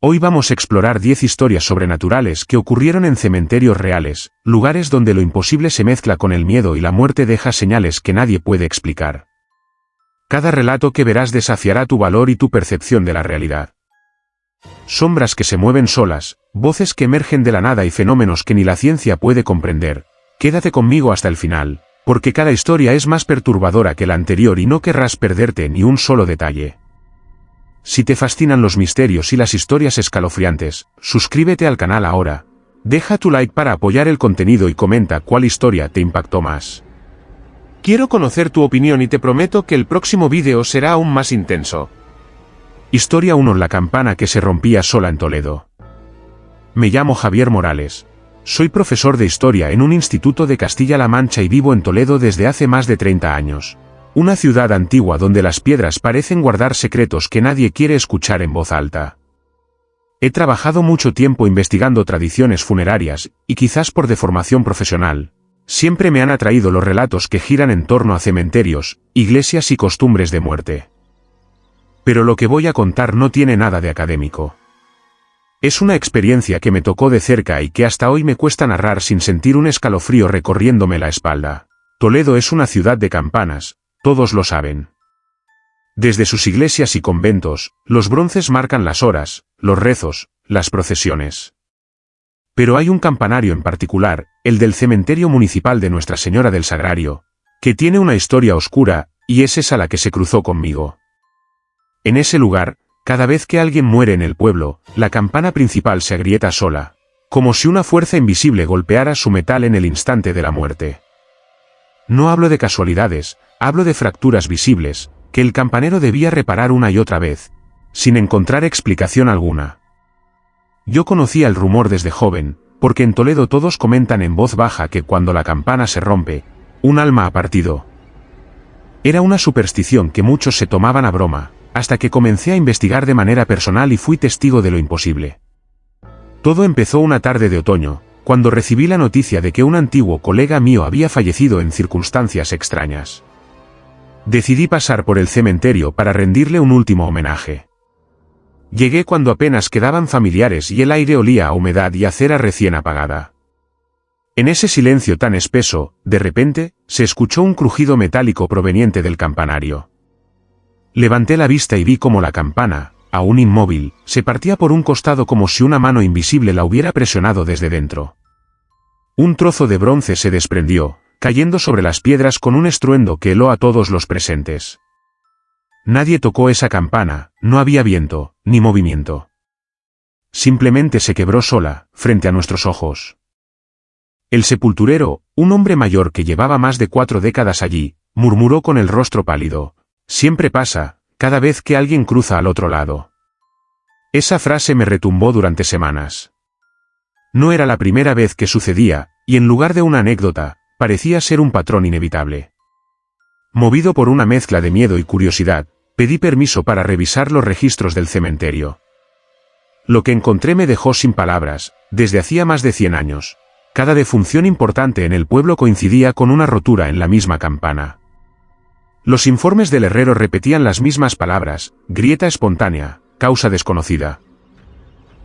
Hoy vamos a explorar 10 historias sobrenaturales que ocurrieron en cementerios reales, lugares donde lo imposible se mezcla con el miedo y la muerte deja señales que nadie puede explicar. Cada relato que verás desafiará tu valor y tu percepción de la realidad. Sombras que se mueven solas, voces que emergen de la nada y fenómenos que ni la ciencia puede comprender. Quédate conmigo hasta el final, porque cada historia es más perturbadora que la anterior y no querrás perderte ni un solo detalle. Si te fascinan los misterios y las historias escalofriantes, suscríbete al canal ahora. Deja tu like para apoyar el contenido y comenta cuál historia te impactó más. Quiero conocer tu opinión y te prometo que el próximo vídeo será aún más intenso. Historia 1: La campana que se rompía sola en Toledo. Me llamo Javier Morales. Soy profesor de historia en un instituto de Castilla-La Mancha y vivo en Toledo desde hace más de 30 años. Una ciudad antigua donde las piedras parecen guardar secretos que nadie quiere escuchar en voz alta. He trabajado mucho tiempo investigando tradiciones funerarias, y quizás por deformación profesional, siempre me han atraído los relatos que giran en torno a cementerios, iglesias y costumbres de muerte. Pero lo que voy a contar no tiene nada de académico. Es una experiencia que me tocó de cerca y que hasta hoy me cuesta narrar sin sentir un escalofrío recorriéndome la espalda. Toledo es una ciudad de campanas, todos lo saben. Desde sus iglesias y conventos, los bronces marcan las horas, los rezos, las procesiones. Pero hay un campanario en particular, el del cementerio municipal de Nuestra Señora del Sagrario, que tiene una historia oscura, y es esa la que se cruzó conmigo. En ese lugar, cada vez que alguien muere en el pueblo, la campana principal se agrieta sola, como si una fuerza invisible golpeara su metal en el instante de la muerte. No hablo de casualidades, hablo de fracturas visibles, que el campanero debía reparar una y otra vez, sin encontrar explicación alguna. Yo conocía el rumor desde joven, porque en Toledo todos comentan en voz baja que cuando la campana se rompe, un alma ha partido. Era una superstición que muchos se tomaban a broma, hasta que comencé a investigar de manera personal y fui testigo de lo imposible. Todo empezó una tarde de otoño, cuando recibí la noticia de que un antiguo colega mío había fallecido en circunstancias extrañas. Decidí pasar por el cementerio para rendirle un último homenaje. Llegué cuando apenas quedaban familiares y el aire olía a humedad y a cera recién apagada. En ese silencio tan espeso, de repente, se escuchó un crujido metálico proveniente del campanario. Levanté la vista y vi cómo la campana, aún inmóvil, se partía por un costado como si una mano invisible la hubiera presionado desde dentro. Un trozo de bronce se desprendió, cayendo sobre las piedras con un estruendo que heló a todos los presentes. Nadie tocó esa campana, no había viento, ni movimiento. Simplemente se quebró sola, frente a nuestros ojos. El sepulturero, un hombre mayor que llevaba más de 4 décadas allí, murmuró con el rostro pálido: «Siempre pasa, cada vez que alguien cruza al otro lado». Esa frase me retumbó durante semanas. No era la primera vez que sucedía, y en lugar de una anécdota, parecía ser un patrón inevitable. Movido por una mezcla de miedo y curiosidad, pedí permiso para revisar los registros del cementerio. Lo que encontré me dejó sin palabras. Desde hacía más de 100 años, cada defunción importante en el pueblo coincidía con una rotura en la misma campana. Los informes del herrero repetían las mismas palabras: grieta espontánea, causa desconocida.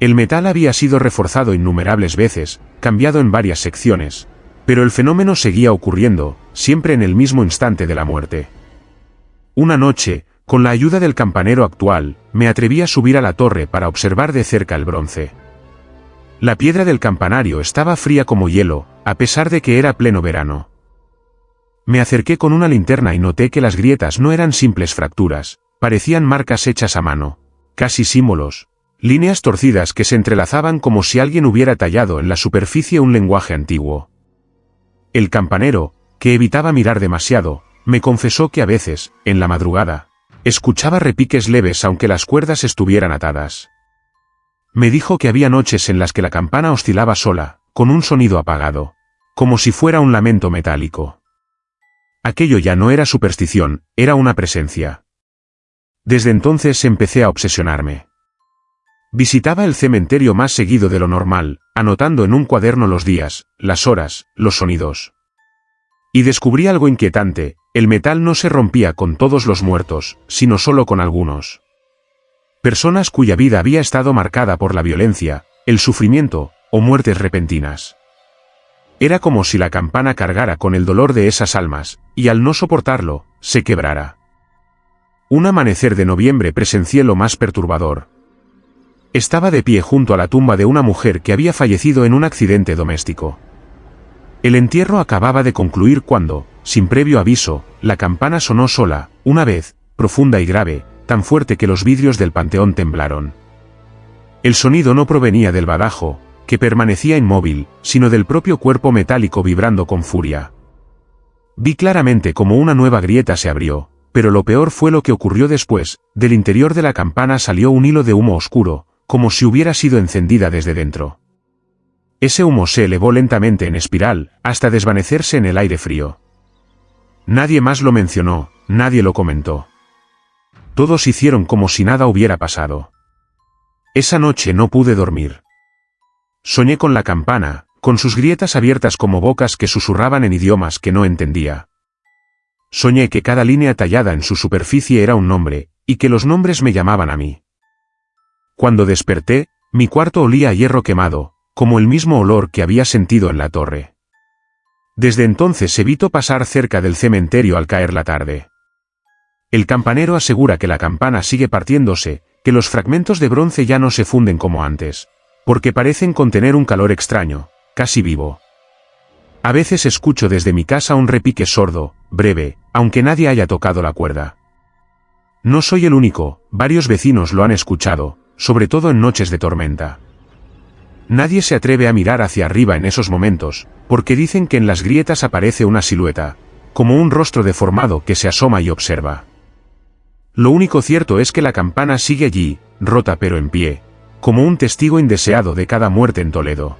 El metal había sido reforzado innumerables veces, cambiado en varias secciones, pero el fenómeno seguía ocurriendo, siempre en el mismo instante de la muerte. Una noche, con la ayuda del campanero actual, me atreví a subir a la torre para observar de cerca el bronce. La piedra del campanario estaba fría como hielo, a pesar de que era pleno verano. Me acerqué con una linterna y noté que las grietas no eran simples fracturas, parecían marcas hechas a mano, casi símbolos, líneas torcidas que se entrelazaban como si alguien hubiera tallado en la superficie un lenguaje antiguo. El campanero, que evitaba mirar demasiado, me confesó que a veces, en la madrugada, escuchaba repiques leves aunque las cuerdas estuvieran atadas. Me dijo que había noches en las que la campana oscilaba sola, con un sonido apagado, como si fuera un lamento metálico. Aquello ya no era superstición, era una presencia. Desde entonces empecé a obsesionarme. Visitaba el cementerio más seguido de lo normal, anotando en un cuaderno los días, las horas, los sonidos. Y descubrí algo inquietante: el metal no se rompía con todos los muertos, sino solo con algunos. Personas cuya vida había estado marcada por la violencia, el sufrimiento, o muertes repentinas. Era como si la campana cargara con el dolor de esas almas, y al no soportarlo, se quebrara. Un amanecer de noviembre presencié lo más perturbador. Estaba de pie junto a la tumba de una mujer que había fallecido en un accidente doméstico. El entierro acababa de concluir cuando, sin previo aviso, la campana sonó sola, una vez, profunda y grave, tan fuerte que los vidrios del panteón temblaron. El sonido no provenía del badajo, que permanecía inmóvil, sino del propio cuerpo metálico vibrando con furia. Vi claramente cómo una nueva grieta se abrió, pero lo peor fue lo que ocurrió después. Del interior de la campana salió un hilo de humo oscuro, como si hubiera sido encendida desde dentro. Ese humo se elevó lentamente en espiral, hasta desvanecerse en el aire frío. Nadie más lo mencionó, nadie lo comentó. Todos hicieron como si nada hubiera pasado. Esa noche no pude dormir. Soñé con la campana, con sus grietas abiertas como bocas que susurraban en idiomas que no entendía. Soñé que cada línea tallada en su superficie era un nombre, y que los nombres me llamaban a mí. Cuando desperté, mi cuarto olía a hierro quemado, como el mismo olor que había sentido en la torre. Desde entonces evito pasar cerca del cementerio al caer la tarde. El campanero asegura que la campana sigue partiéndose, que los fragmentos de bronce ya no se funden como antes, porque parecen contener un calor extraño, casi vivo. A veces escucho desde mi casa un repique sordo, breve, aunque nadie haya tocado la cuerda. No soy el único, varios vecinos lo han escuchado, sobre todo en noches de tormenta. Nadie se atreve a mirar hacia arriba en esos momentos, porque dicen que en las grietas aparece una silueta, como un rostro deformado que se asoma y observa. Lo único cierto es que la campana sigue allí, rota pero en pie, como un testigo indeseado de cada muerte en Toledo.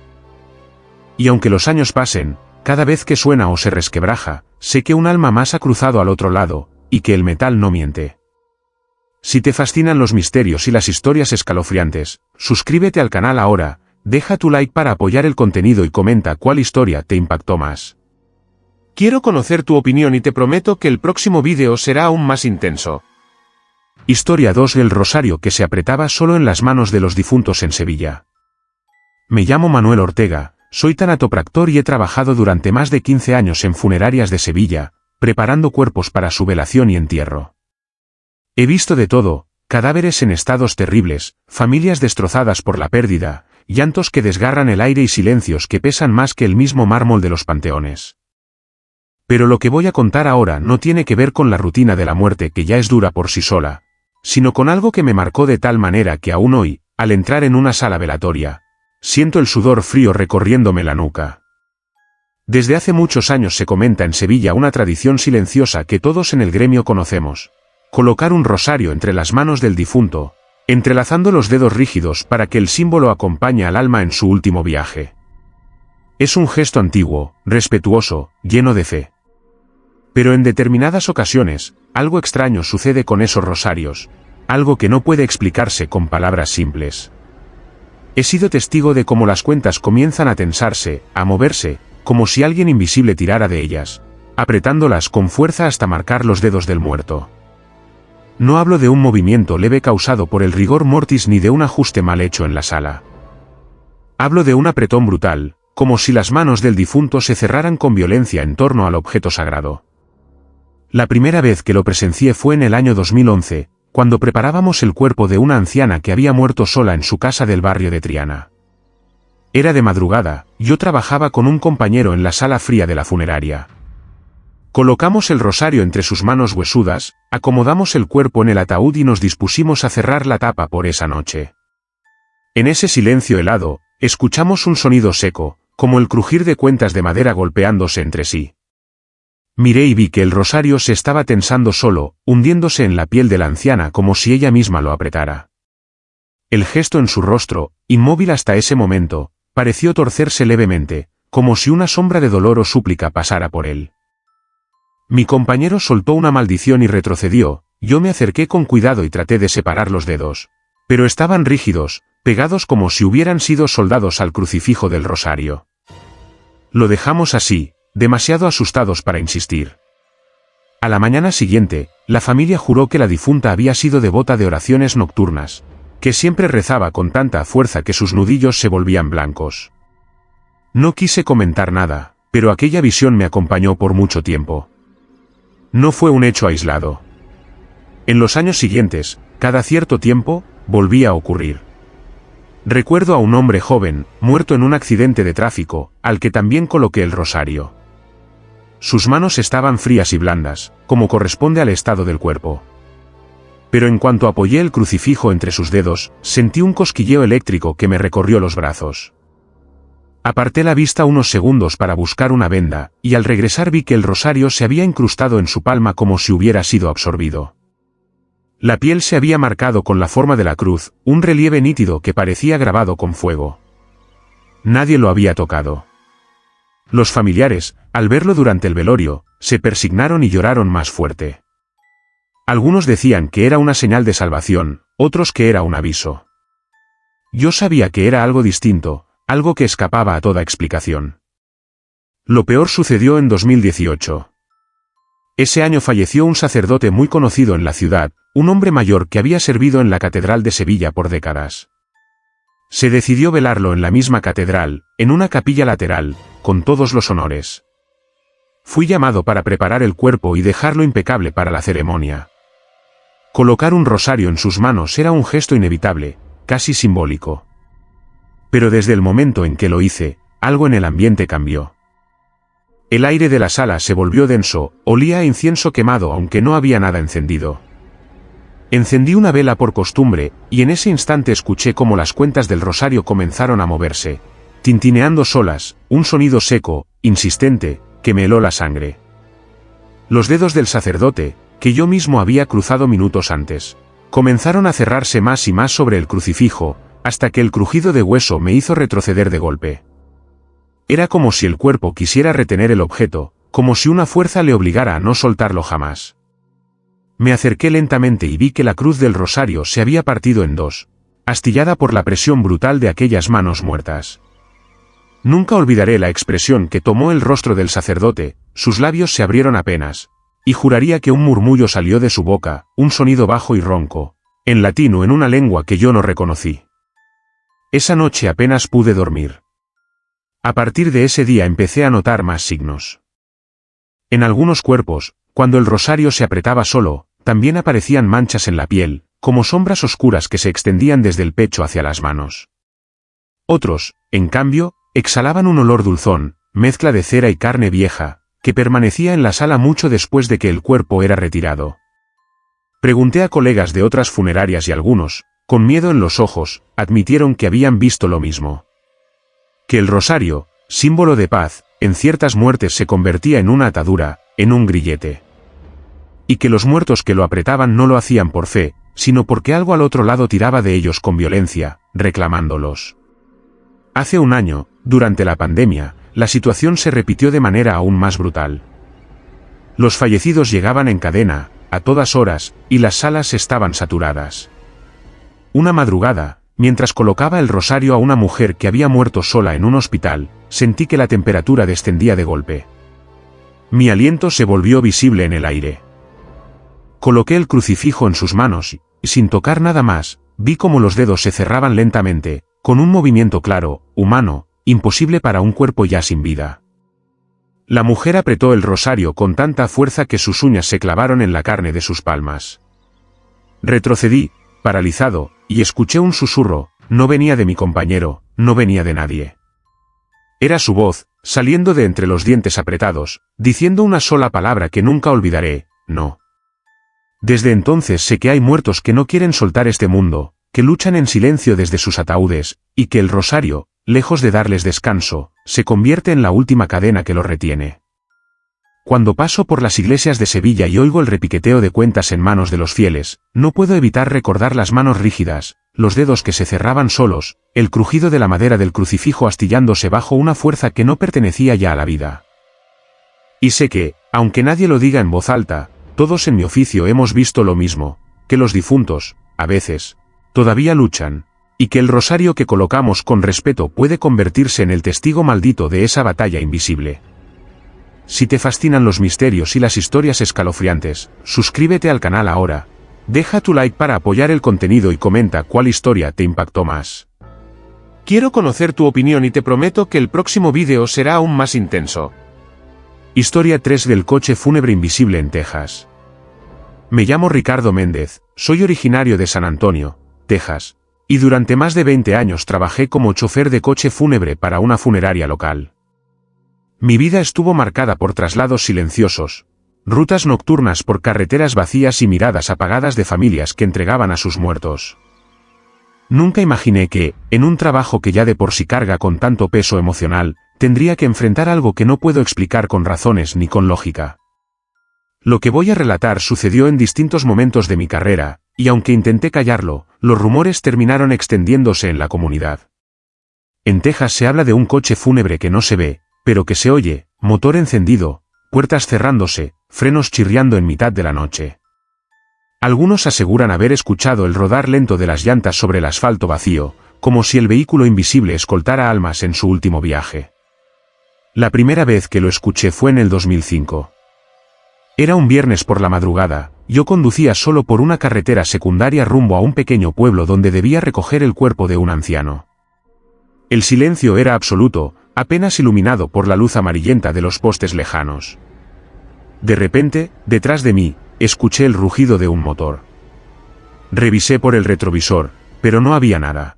Y aunque los años pasen, cada vez que suena o se resquebraja, sé que un alma más ha cruzado al otro lado, y que el metal no miente. Si te fascinan los misterios y las historias escalofriantes, suscríbete al canal ahora. Deja tu like para apoyar el contenido y comenta cuál historia te impactó más. Quiero conocer tu opinión y te prometo que el próximo vídeo será aún más intenso. Historia 2: El rosario que se apretaba solo en las manos de los difuntos en Sevilla. Me llamo Manuel Ortega, soy tanatopractor y he trabajado durante más de 15 años en funerarias de Sevilla, preparando cuerpos para su velación y entierro. He visto de todo: cadáveres en estados terribles, familias destrozadas por la pérdida, llantos que desgarran el aire y silencios que pesan más que el mismo mármol de los panteones. Pero lo que voy a contar ahora no tiene que ver con la rutina de la muerte, que ya es dura por sí sola, sino con algo que me marcó de tal manera que aún hoy, al entrar en una sala velatoria, siento el sudor frío recorriéndome la nuca. Desde hace muchos años se comenta en Sevilla una tradición silenciosa que todos en el gremio conocemos: colocar un rosario entre las manos del difunto, entrelazando los dedos rígidos para que el símbolo acompañe al alma en su último viaje. Es un gesto antiguo, respetuoso, lleno de fe. Pero en determinadas ocasiones, algo extraño sucede con esos rosarios, algo que no puede explicarse con palabras simples. He sido testigo de cómo las cuentas comienzan a tensarse, a moverse, como si alguien invisible tirara de ellas, apretándolas con fuerza hasta marcar los dedos del muerto. No hablo de un movimiento leve causado por el rigor mortis ni de un ajuste mal hecho en la sala. Hablo de un apretón brutal, como si las manos del difunto se cerraran con violencia en torno al objeto sagrado. La primera vez que lo presencié fue en el año 2011, cuando preparábamos el cuerpo de una anciana que había muerto sola en su casa del barrio de Triana. Era de madrugada, yo trabajaba con un compañero en la sala fría de la funeraria. Colocamos el rosario entre sus manos huesudas, acomodamos el cuerpo en el ataúd y nos dispusimos a cerrar la tapa por esa noche. En ese silencio helado, escuchamos un sonido seco, como el crujir de cuentas de madera golpeándose entre sí. Miré y vi que el rosario se estaba tensando solo, hundiéndose en la piel de la anciana como si ella misma lo apretara. El gesto en su rostro, inmóvil hasta ese momento, pareció torcerse levemente, como si una sombra de dolor o súplica pasara por él. Mi compañero soltó una maldición y retrocedió. Yo me acerqué con cuidado y traté de separar los dedos, pero estaban rígidos, pegados como si hubieran sido soldados al crucifijo del rosario. Lo dejamos así, demasiado asustados para insistir. A la mañana siguiente, la familia juró que la difunta había sido devota de oraciones nocturnas, que siempre rezaba con tanta fuerza que sus nudillos se volvían blancos. No quise comentar nada, pero aquella visión me acompañó por mucho tiempo. No fue un hecho aislado. En los años siguientes, cada cierto tiempo, volvía a ocurrir. Recuerdo a un hombre joven, muerto en un accidente de tráfico, al que también coloqué el rosario. Sus manos estaban frías y blandas, como corresponde al estado del cuerpo. Pero en cuanto apoyé el crucifijo entre sus dedos, sentí un cosquilleo eléctrico que me recorrió los brazos. Aparté la vista unos segundos para buscar una venda, y al regresar vi que el rosario se había incrustado en su palma como si hubiera sido absorbido. La piel se había marcado con la forma de la cruz, un relieve nítido que parecía grabado con fuego. Nadie lo había tocado. Los familiares, al verlo durante el velorio, se persignaron y lloraron más fuerte. Algunos decían que era una señal de salvación, otros que era un aviso. Yo sabía que era algo distinto, algo que escapaba a toda explicación. Lo peor sucedió en 2018. Ese año falleció un sacerdote muy conocido en la ciudad, un hombre mayor que había servido en la Catedral de Sevilla por décadas. Se decidió velarlo en la misma catedral, en una capilla lateral, con todos los honores. Fui llamado para preparar el cuerpo y dejarlo impecable para la ceremonia. Colocar un rosario en sus manos era un gesto inevitable, casi simbólico. Pero desde el momento en que lo hice, algo en el ambiente cambió. El aire de la sala se volvió denso, olía a incienso quemado aunque no había nada encendido. Encendí una vela por costumbre, y en ese instante escuché cómo las cuentas del rosario comenzaron a moverse, tintineando solas, un sonido seco, insistente, que me heló la sangre. Los dedos del sacerdote, que yo mismo había cruzado minutos antes, comenzaron a cerrarse más y más sobre el crucifijo, hasta que el crujido de hueso me hizo retroceder de golpe. Era como si el cuerpo quisiera retener el objeto, como si una fuerza le obligara a no soltarlo jamás. Me acerqué lentamente y vi que la cruz del rosario se había partido en dos, astillada por la presión brutal de aquellas manos muertas. Nunca olvidaré la expresión que tomó el rostro del sacerdote, sus labios se abrieron apenas, y juraría que un murmullo salió de su boca, un sonido bajo y ronco, en latín o en una lengua que yo no reconocí. Esa noche apenas pude dormir. A partir de ese día empecé a notar más signos. En algunos cuerpos, cuando el rosario se apretaba solo, también aparecían manchas en la piel, como sombras oscuras que se extendían desde el pecho hacia las manos. Otros, en cambio, exhalaban un olor dulzón, mezcla de cera y carne vieja, que permanecía en la sala mucho después de que el cuerpo era retirado. Pregunté a colegas de otras funerarias y algunos, con miedo en los ojos, admitieron que habían visto lo mismo. Que el rosario, símbolo de paz, en ciertas muertes se convertía en una atadura, en un grillete. Y que los muertos que lo apretaban no lo hacían por fe, sino porque algo al otro lado tiraba de ellos con violencia, reclamándolos. Hace un año, durante la pandemia, la situación se repitió de manera aún más brutal. Los fallecidos llegaban en cadena, a todas horas, y las salas estaban saturadas. Una madrugada, mientras colocaba el rosario a una mujer que había muerto sola en un hospital, sentí que la temperatura descendía de golpe. Mi aliento se volvió visible en el aire. Coloqué el crucifijo en sus manos y, sin tocar nada más, vi cómo los dedos se cerraban lentamente, con un movimiento claro, humano, imposible para un cuerpo ya sin vida. La mujer apretó el rosario con tanta fuerza que sus uñas se clavaron en la carne de sus palmas. Retrocedí, paralizado, y escuché un susurro, no venía de mi compañero, no venía de nadie. Era su voz, saliendo de entre los dientes apretados, diciendo una sola palabra que nunca olvidaré, no. Desde entonces sé que hay muertos que no quieren soltar este mundo, que luchan en silencio desde sus ataúdes, y que el rosario, lejos de darles descanso, se convierte en la última cadena que los retiene. Cuando paso por las iglesias de Sevilla y oigo el repiqueteo de cuentas en manos de los fieles, no puedo evitar recordar las manos rígidas, los dedos que se cerraban solos, el crujido de la madera del crucifijo astillándose bajo una fuerza que no pertenecía ya a la vida. Y sé que, aunque nadie lo diga en voz alta, todos en mi oficio hemos visto lo mismo, que los difuntos, a veces, todavía luchan, y que el rosario que colocamos con respeto puede convertirse en el testigo maldito de esa batalla invisible. Si te fascinan los misterios y las historias escalofriantes, suscríbete al canal ahora, Deja tu like para apoyar el contenido y comenta cuál historia te impactó más. Quiero conocer tu opinión y te prometo que el próximo vídeo será aún más intenso. Historia 3 del coche fúnebre invisible en Texas. Me llamo Ricardo Méndez, soy originario de San Antonio, Texas, y durante más de 20 años trabajé como chofer de coche fúnebre para una funeraria local. Mi vida estuvo marcada por traslados silenciosos, rutas nocturnas por carreteras vacías y miradas apagadas de familias que entregaban a sus muertos. Nunca imaginé que, en un trabajo que ya de por sí carga con tanto peso emocional, tendría que enfrentar algo que no puedo explicar con razones ni con lógica. Lo que voy a relatar sucedió en distintos momentos de mi carrera, y aunque intenté callarlo, los rumores terminaron extendiéndose en la comunidad. En Texas se habla de un coche fúnebre que no se ve, pero que se oye, motor encendido, puertas cerrándose, frenos chirriando en mitad de la noche. Algunos aseguran haber escuchado el rodar lento de las llantas sobre el asfalto vacío, como si el vehículo invisible escoltara almas en su último viaje. La primera vez que lo escuché fue en el 2005. Era un viernes por la madrugada, yo conducía solo por una carretera secundaria rumbo a un pequeño pueblo donde debía recoger el cuerpo de un anciano. El silencio era absoluto, apenas iluminado por la luz amarillenta de los postes lejanos. De repente, detrás de mí, escuché el rugido de un motor. Revisé por el retrovisor, pero no había nada.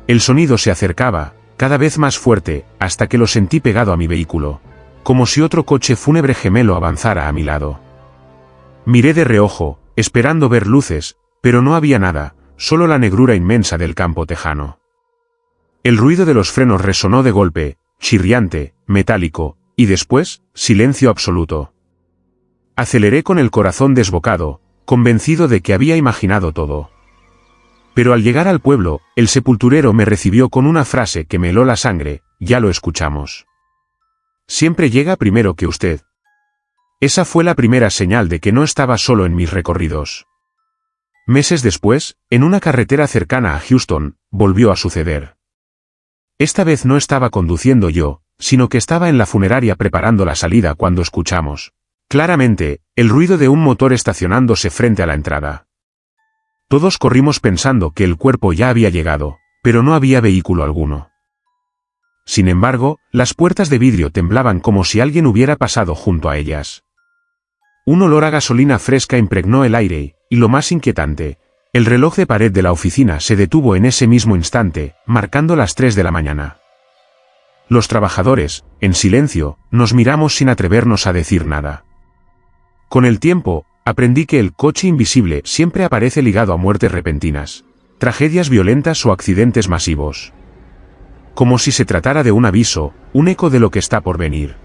El sonido se acercaba, cada vez más fuerte, hasta que lo sentí pegado a mi vehículo, como si otro coche fúnebre gemelo avanzara a mi lado. Miré de reojo, esperando ver luces, pero no había nada, solo la negrura inmensa del campo tejano. El ruido de los frenos resonó de golpe, chirriante, metálico, y después, silencio absoluto. Aceleré con el corazón desbocado, convencido de que había imaginado todo. Pero al llegar al pueblo, el sepulturero me recibió con una frase que me heló la sangre: ya lo escuchamos. Siempre llega primero que usted. Esa fue la primera señal de que no estaba solo en mis recorridos. Meses después, en una carretera cercana a Houston, volvió a suceder. Esta vez no estaba conduciendo yo, sino que estaba en la funeraria preparando la salida cuando escuchamos, claramente, el ruido de un motor estacionándose frente a la entrada. Todos corrimos pensando que el cuerpo ya había llegado, pero no había vehículo alguno. Sin embargo, las puertas de vidrio temblaban como si alguien hubiera pasado junto a ellas. Un olor a gasolina fresca impregnó el aire, y lo más inquietante, el reloj de pared de la oficina se detuvo en ese mismo instante, marcando las 3 de la mañana. Los trabajadores, en silencio, nos miramos sin atrevernos a decir nada. Con el tiempo, aprendí que el coche invisible siempre aparece ligado a muertes repentinas, tragedias violentas o accidentes masivos. Como si se tratara de un aviso, un eco de lo que está por venir.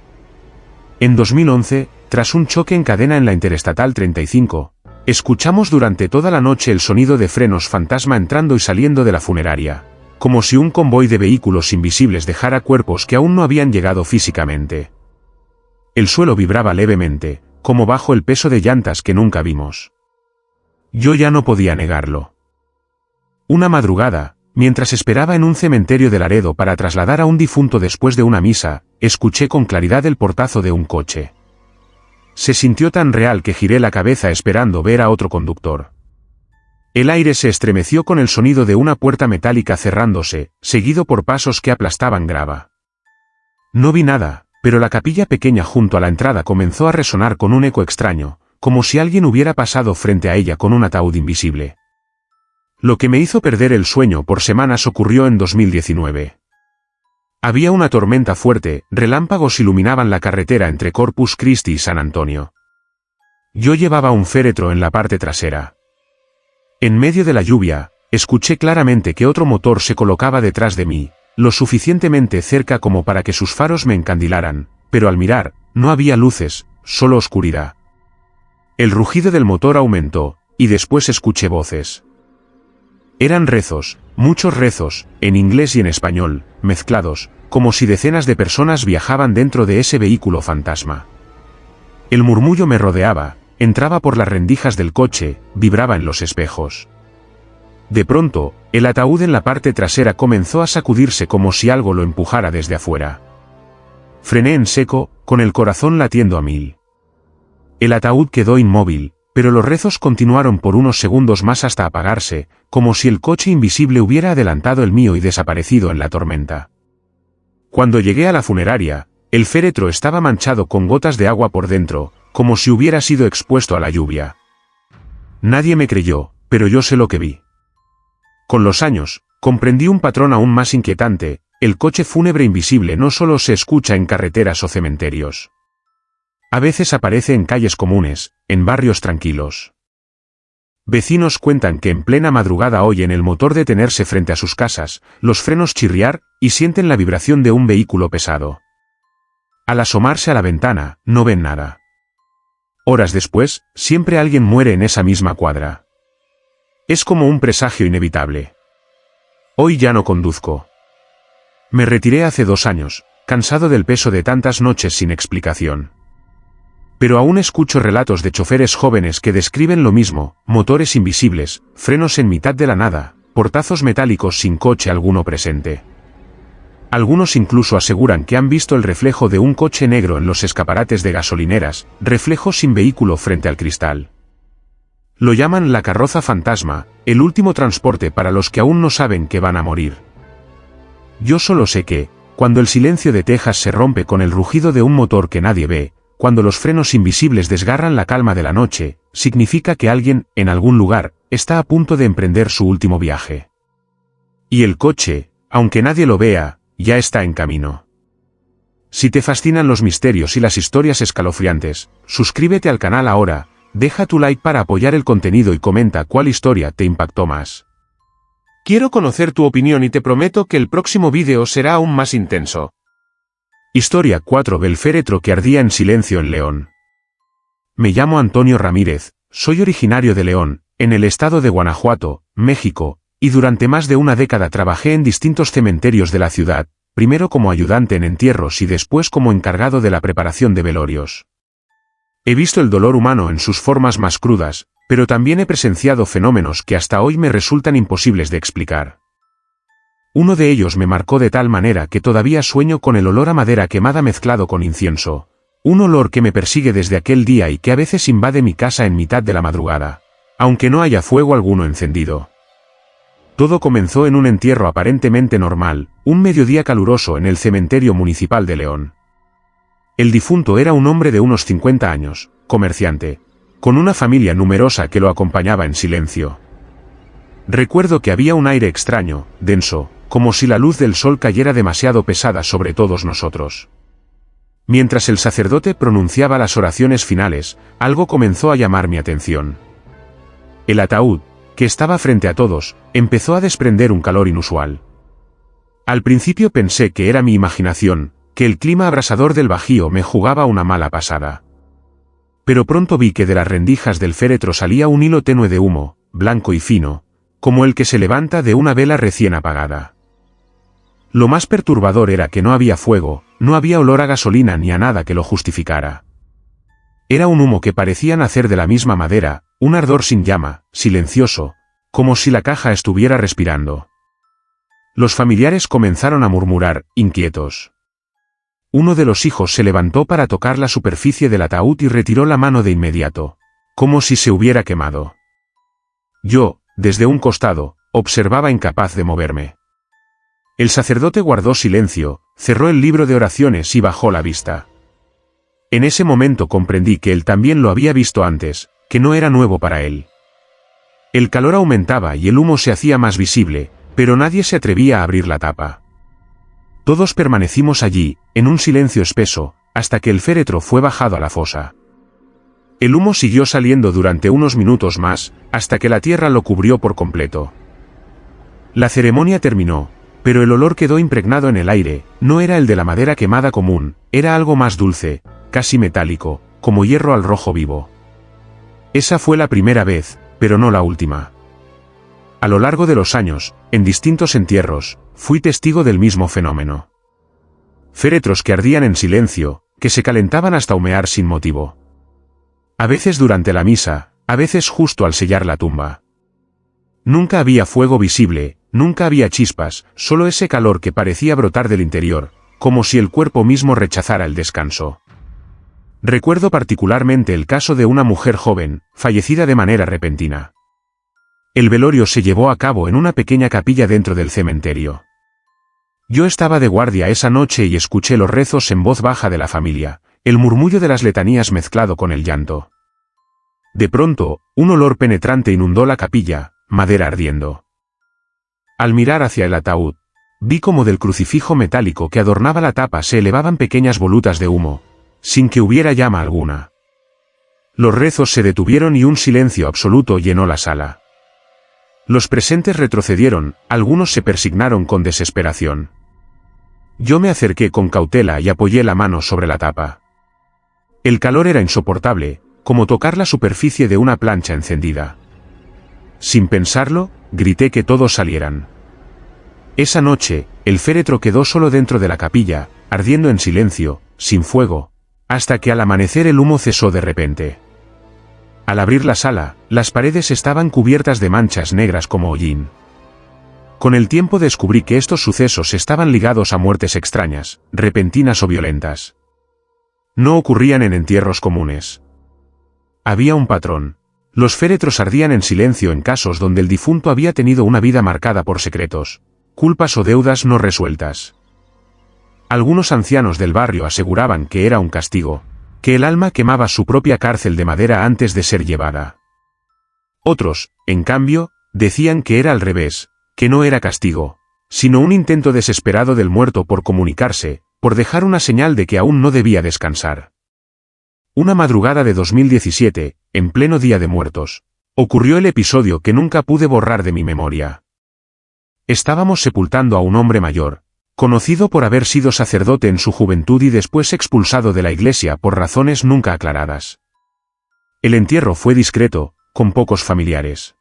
En 2011, tras un choque en cadena en la Interestatal 35, escuchamos durante toda la noche el sonido de frenos fantasma entrando y saliendo de la funeraria, como si un convoy de vehículos invisibles dejara cuerpos que aún no habían llegado físicamente. El suelo vibraba levemente, como bajo el peso de llantas que nunca vimos. Yo ya no podía negarlo. Una madrugada, mientras esperaba en un cementerio de Laredo para trasladar a un difunto después de una misa, escuché con claridad el portazo de un coche. Se sintió tan real que giré la cabeza esperando ver a otro conductor. El aire se estremeció con el sonido de una puerta metálica cerrándose, seguido por pasos que aplastaban grava. No vi nada, pero la capilla pequeña junto a la entrada comenzó a resonar con un eco extraño, como si alguien hubiera pasado frente a ella con un ataúd invisible. Lo que me hizo perder el sueño por semanas ocurrió en 2019. Había una tormenta fuerte, relámpagos iluminaban la carretera entre Corpus Christi y San Antonio. Yo llevaba un féretro en la parte trasera. En medio de la lluvia, escuché claramente que otro motor se colocaba detrás de mí, lo suficientemente cerca como para que sus faros me encandilaran, pero al mirar, no había luces, solo oscuridad. El rugido del motor aumentó, y después escuché voces. Eran rezos, muchos rezos, en inglés y en español, mezclados, como si decenas de personas viajaban dentro de ese vehículo fantasma. El murmullo me rodeaba, entraba por las rendijas del coche, vibraba en los espejos. De pronto, el ataúd en la parte trasera comenzó a sacudirse como si algo lo empujara desde afuera. Frené en seco, con el corazón latiendo a 1000. El ataúd quedó inmóvil, pero los rezos continuaron por unos segundos más hasta apagarse, como si el coche invisible hubiera adelantado el mío y desaparecido en la tormenta. Cuando llegué a la funeraria, el féretro estaba manchado con gotas de agua por dentro, como si hubiera sido expuesto a la lluvia. Nadie me creyó, pero yo sé lo que vi. Con los años, comprendí un patrón aún más inquietante: el coche fúnebre invisible no solo se escucha en carreteras o cementerios. A veces aparece en calles comunes, en barrios tranquilos. Vecinos cuentan que en plena madrugada oyen el motor detenerse frente a sus casas, los frenos chirriar, y sienten la vibración de un vehículo pesado. Al asomarse a la ventana, no ven nada. Horas después, siempre alguien muere en esa misma cuadra. Es como un presagio inevitable. Hoy ya no conduzco. Me retiré hace 2 años, cansado del peso de tantas noches sin explicación. Pero aún escucho relatos de choferes jóvenes que describen lo mismo: motores invisibles, frenos en mitad de la nada, portazos metálicos sin coche alguno presente. Algunos incluso aseguran que han visto el reflejo de un coche negro en los escaparates de gasolineras, reflejo sin vehículo frente al cristal. Lo llaman la carroza fantasma, el último transporte para los que aún no saben que van a morir. Yo solo sé que, cuando el silencio de Texas se rompe con el rugido de un motor que nadie ve, cuando los frenos invisibles desgarran la calma de la noche, significa que alguien, en algún lugar, está a punto de emprender su último viaje. Y el coche, aunque nadie lo vea, ya está en camino. Si te fascinan los misterios y las historias escalofriantes, suscríbete al canal ahora, deja tu like para apoyar el contenido y comenta cuál historia te impactó más. Quiero conocer tu opinión y te prometo que el próximo vídeo será aún más intenso. Historia 4: el féretro que ardía en silencio en León. Me llamo Antonio Ramírez, soy originario de León, en el estado de Guanajuato, México, y durante más de una década trabajé en distintos cementerios de la ciudad, primero como ayudante en entierros y después como encargado de la preparación de velorios. He visto el dolor humano en sus formas más crudas, pero también he presenciado fenómenos que hasta hoy me resultan imposibles de explicar. Uno de ellos me marcó de tal manera que todavía sueño con el olor a madera quemada mezclado con incienso, un olor que me persigue desde aquel día y que a veces invade mi casa en mitad de la madrugada, aunque no haya fuego alguno encendido. Todo comenzó en un entierro aparentemente normal, un mediodía caluroso en el cementerio municipal de León. El difunto era un hombre de unos 50 años, comerciante, con una familia numerosa que lo acompañaba en silencio. Recuerdo que había un aire extraño, denso, como si la luz del sol cayera demasiado pesada sobre todos nosotros. Mientras el sacerdote pronunciaba las oraciones finales, algo comenzó a llamar mi atención. El ataúd, que estaba frente a todos, empezó a desprender un calor inusual. Al principio pensé que era mi imaginación, que el clima abrasador del Bajío me jugaba una mala pasada. Pero pronto vi que de las rendijas del féretro salía un hilo tenue de humo, blanco y fino, como el que se levanta de una vela recién apagada. Lo más perturbador era que no había fuego, no había olor a gasolina ni a nada que lo justificara. Era un humo que parecía nacer de la misma madera, un ardor sin llama, silencioso, como si la caja estuviera respirando. Los familiares comenzaron a murmurar, inquietos. Uno de los hijos se levantó para tocar la superficie del ataúd y retiró la mano de inmediato, como si se hubiera quemado. Yo, desde un costado, observaba incapaz de moverme. El sacerdote guardó silencio, cerró el libro de oraciones y bajó la vista. En ese momento comprendí que él también lo había visto antes, que no era nuevo para él. El calor aumentaba y el humo se hacía más visible, pero nadie se atrevía a abrir la tapa. Todos permanecimos allí, en un silencio espeso, hasta que el féretro fue bajado a la fosa. El humo siguió saliendo durante unos minutos más, hasta que la tierra lo cubrió por completo. La ceremonia terminó, pero el olor quedó impregnado en el aire. No era el de la madera quemada común, era algo más dulce, casi metálico, como hierro al rojo vivo. Esa fue la primera vez, pero no la última. A lo largo de los años, en distintos entierros, fui testigo del mismo fenómeno. Féretros que ardían en silencio, que se calentaban hasta humear sin motivo. A veces durante la misa, a veces justo al sellar la tumba. Nunca había fuego visible, nunca había chispas, solo ese calor que parecía brotar del interior, como si el cuerpo mismo rechazara el descanso. Recuerdo particularmente el caso de una mujer joven, fallecida de manera repentina. El velorio se llevó a cabo en una pequeña capilla dentro del cementerio. Yo estaba de guardia esa noche y escuché los rezos en voz baja de la familia, el murmullo de las letanías mezclado con el llanto. De pronto, un olor penetrante inundó la capilla, madera ardiendo. Al mirar hacia el ataúd, vi como del crucifijo metálico que adornaba la tapa se elevaban pequeñas volutas de humo, sin que hubiera llama alguna. Los rezos se detuvieron y un silencio absoluto llenó la sala. Los presentes retrocedieron, algunos se persignaron con desesperación. Yo me acerqué con cautela y apoyé la mano sobre la tapa. El calor era insoportable, como tocar la superficie de una plancha encendida. Sin pensarlo, grité que todos salieran. Esa noche, el féretro quedó solo dentro de la capilla, ardiendo en silencio, sin fuego, hasta que al amanecer el humo cesó de repente. Al abrir la sala, las paredes estaban cubiertas de manchas negras como hollín. Con el tiempo descubrí que estos sucesos estaban ligados a muertes extrañas, repentinas o violentas. No ocurrían en entierros comunes. Había un patrón. Los féretros ardían en silencio en casos donde el difunto había tenido una vida marcada por secretos, culpas o deudas no resueltas. Algunos ancianos del barrio aseguraban que era un castigo, que el alma quemaba su propia cárcel de madera antes de ser llevada. Otros, en cambio, decían que era al revés, que no era castigo, sino un intento desesperado del muerto por comunicarse, por dejar una señal de que aún no debía descansar. Una madrugada de 2017, en pleno Día de Muertos, ocurrió el episodio que nunca pude borrar de mi memoria. Estábamos sepultando a un hombre mayor, conocido por haber sido sacerdote en su juventud y después expulsado de la iglesia por razones nunca aclaradas. El entierro fue discreto, con pocos familiares.